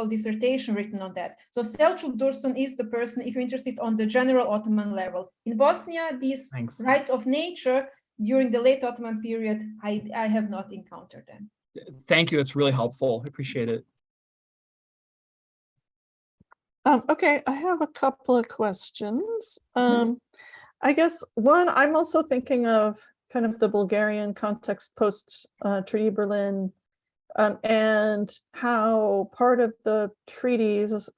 D: dissertation written on that. So Selçuk Dursun is the person, if you're interested, on the general Ottoman level. In Bosnia, these rights of nature during the late Ottoman period, I have not encountered them.
G: Thank you. It's really helpful. I appreciate it.
C: Okay, I have a couple of questions. I guess one, I'm also thinking of kind of the Bulgarian context post Treaty Berlin, and how part of the treaties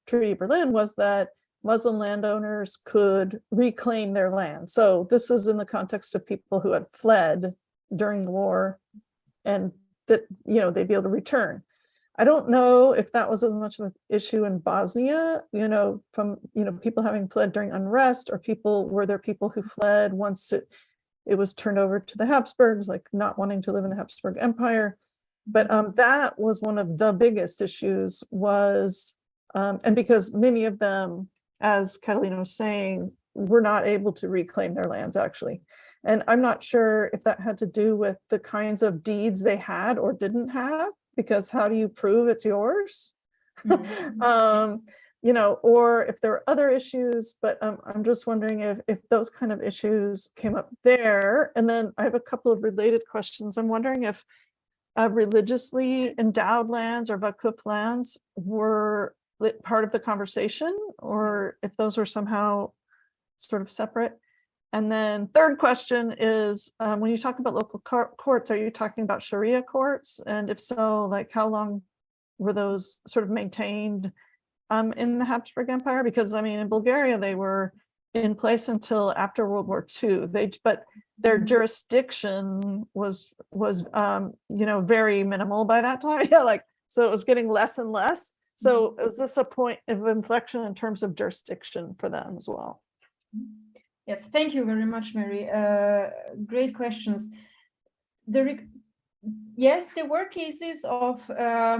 C: Treaty Berlin was that Muslim landowners could reclaim their land. So this is in the context of people who had fled during the war, and that, you know, they'd be able to return. I don't know if that was as much of an issue in Bosnia, you know, from, you know, people having fled during unrest, or were there people who fled once it was turned over to the Habsburgs, like not wanting to live in the Habsburg Empire. But that was one of the biggest issues was, and because many of them, as Catalina was saying, were not able to reclaim their lands actually. And I'm not sure if that had to do with the kinds of deeds they had or didn't have, because how do you prove it's yours? You know, or if there are other issues, but I'm just wondering if those kind of issues came up there. And then I have a couple of related questions. I'm wondering if religiously endowed lands or vakuf lands were part of the conversation, or if those were somehow sort of separate. And then third question is, when you talk about local courts, are you talking about Sharia courts? And if so, like how long were those sort of maintained in the Habsburg Empire? Because I mean, in Bulgaria, they were in place until after World War II. But their jurisdiction was you know, very minimal by that time. Yeah, like, so it was getting less and less. So was this a point of inflection in terms of jurisdiction for them as well?
D: Yes, thank you very much, Mary. Great questions. Yes, there were cases of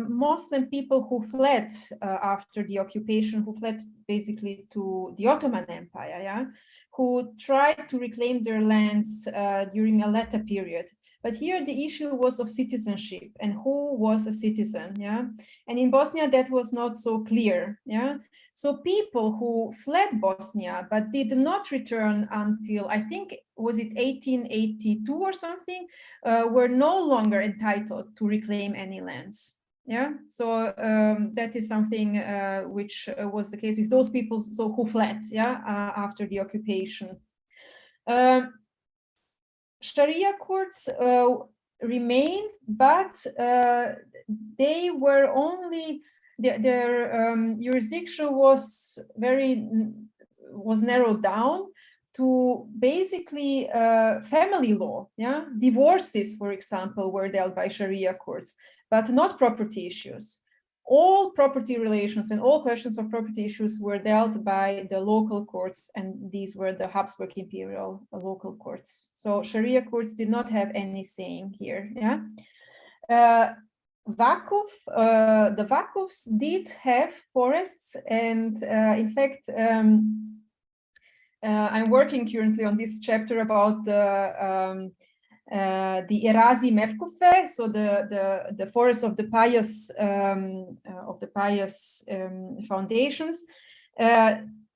D: Muslim people who fled after the occupation, who fled basically to the Ottoman Empire, yeah, who tried to reclaim their lands during a later period. But here the issue was of citizenship and who was a citizen, yeah. And in Bosnia that was not so clear, yeah. So people who fled Bosnia but did not return until, I think, was it 1882 or something, were no longer entitled to reclaim any lands. Yeah, so that is something which was the case with those people, so who fled, yeah, after the occupation. Sharia courts remained, but they were only their jurisdiction was narrowed down to basically family law. Yeah, divorces, for example, were dealt by Sharia courts, but not property issues. All property relations and all questions of property issues were dealt by the local courts, and these were the Habsburg Imperial local courts. So Sharia courts did not have any saying here. Yeah. The vakufs did have forests, and in fact, I'm working currently on this chapter about the Erazi Mevkufe, so the forests of the pious foundations.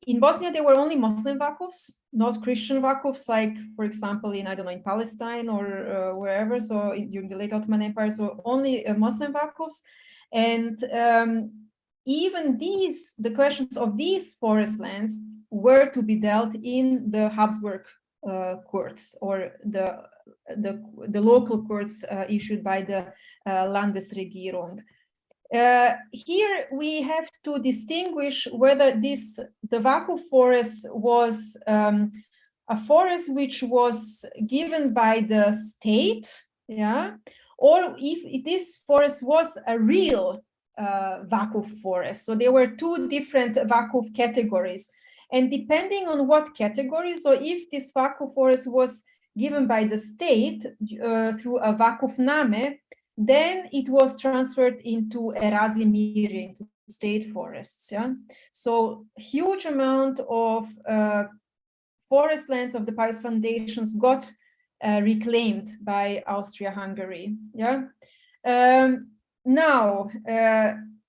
D: In Bosnia, there were only Muslim vakufs, not Christian vakufs, like, for example, in, I don't know, in Palestine or wherever, so during the late Ottoman Empire, so only Muslim vakufs. And even the questions of these forest lands were to be dealt in the Habsburg courts, or the local courts issued by the Landesregierung. Here we have to distinguish whether the vakuf forest was a forest which was given by the state, yeah, or if this forest was a real vakuf forest. So there were two different vakuf categories. And depending on what category, so if this vacu forest was given by the state through a vakufname, then it was transferred into Erazimiri, into state forests. Yeah, so huge amount of forest lands of the Paris foundations got reclaimed by Austria-Hungary. Yeah. Now,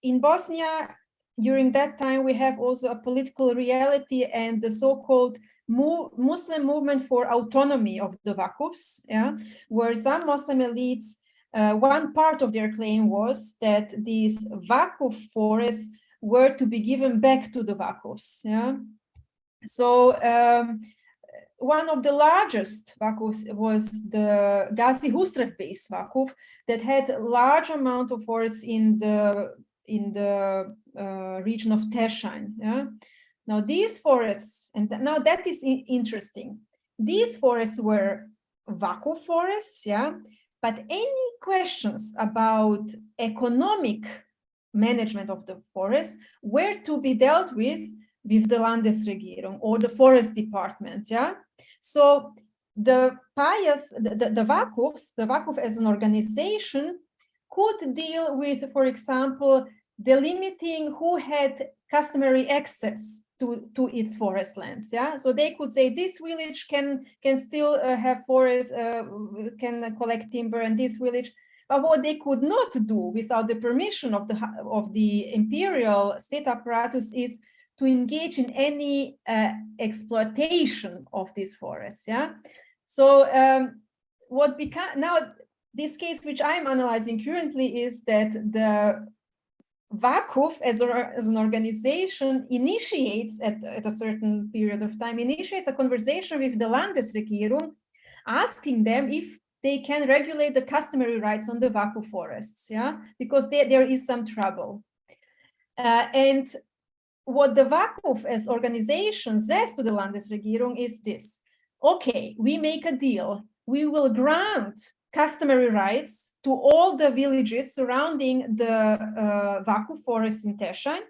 D: in Bosnia, during that time, we have also a political reality and the so-called Muslim movement for autonomy of the Vakufs, yeah, where some Muslim elites, one part of their claim was that these Vakuf forests were to be given back to the Vakufs. Yeah. So one of the largest Vakufs was the Gazi Husrev base Vakuf that had a large amount of forests in the region of Teşan. Yeah? Now these forests, and now that is interesting. These forests were Vakuf forests, yeah, but any questions about economic management of the forest were to be dealt with the Landesregierung or the forest department, yeah. So the Vakuf as an organization could deal with, for example, delimiting who had customary access to its forest lands. Yeah, so they could say this village can still have forest, can collect timber, and this village. But what they could not do without the permission of the imperial state apparatus is to engage in any exploitation of these forests. Yeah, so what become now this case which I'm analyzing currently is that the Vakuf as an organization initiates at a certain period of time, initiates a conversation with the Landesregierung, asking them if they can regulate the customary rights on the Vakuf forests, yeah, because there is some trouble. And what the Vakuf as organization says to the Landesregierung is this: okay, we make a deal, we will grant customary rights to all the villages surrounding the Vakuf forest in Teşan,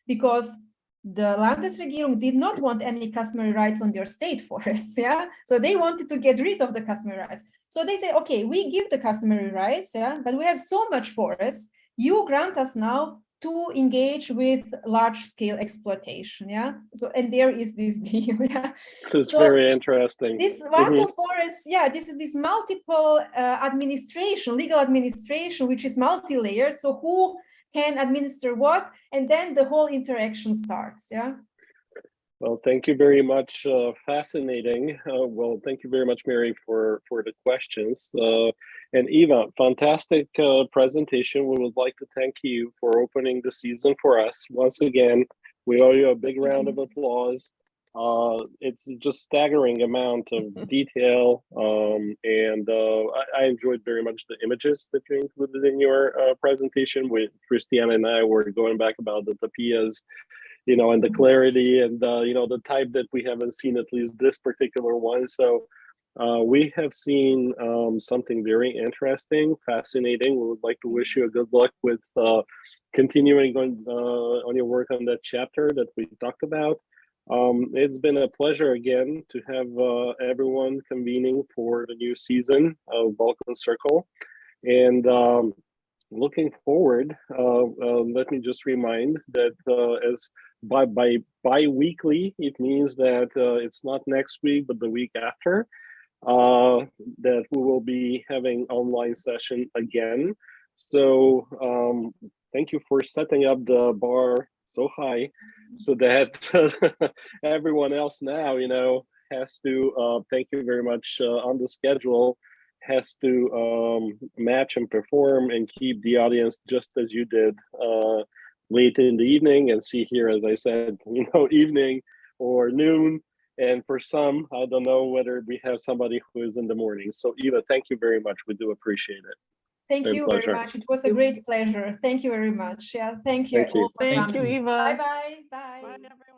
D: because the Landesregierung did not want any customary rights on their state forests, yeah? So they wanted to get rid of the customary rights. So they say, okay, we give the customary rights, yeah, but we have so much forest, you grant us now to engage with large-scale exploitation, yeah? So, and there is this deal, yeah?
A: This is very interesting.
D: This Vakuf forest, yeah, this is this multiple administration, legal administration, which is multi-layered. So who can administer what? And then the whole interaction starts, yeah?
A: Well, thank you very much. Fascinating. Well, thank you very much, Mary, for the questions. And Iva, fantastic presentation. We would like to thank you for opening the season for us. Once again, we owe you a big round of applause. It's just staggering amount of detail. And I enjoyed very much the images that you included in your presentation. With Christiana and I were going back about the tapillas, you know, and the clarity and, you know, the type that we haven't seen, at least this particular one. So we have seen something very interesting, fascinating. We would like to wish you a good luck with continuing on your work on that chapter that we talked about. It's been a pleasure again to have everyone convening for the new season of Balkan Circle. And looking forward, let me just remind that as bi-weekly, it means that it's not next week, but the week after, that we will be having online session again. So thank you for setting up the bar so high so that everyone else now, you know, has to, thank you very much, on the schedule, has to match and perform and keep the audience just as you did late in the evening, and see here, as I said, you know, evening or noon. And for some, I don't know whether we have somebody who is in the morning. So Iva, thank you very much. We do appreciate it.
D: Thank you very much. It was a great pleasure. Thank you very much. Yeah, thank you.
A: Thank you.
C: Thank you, Iva.
D: Bye-bye. Bye.
C: Bye, everyone.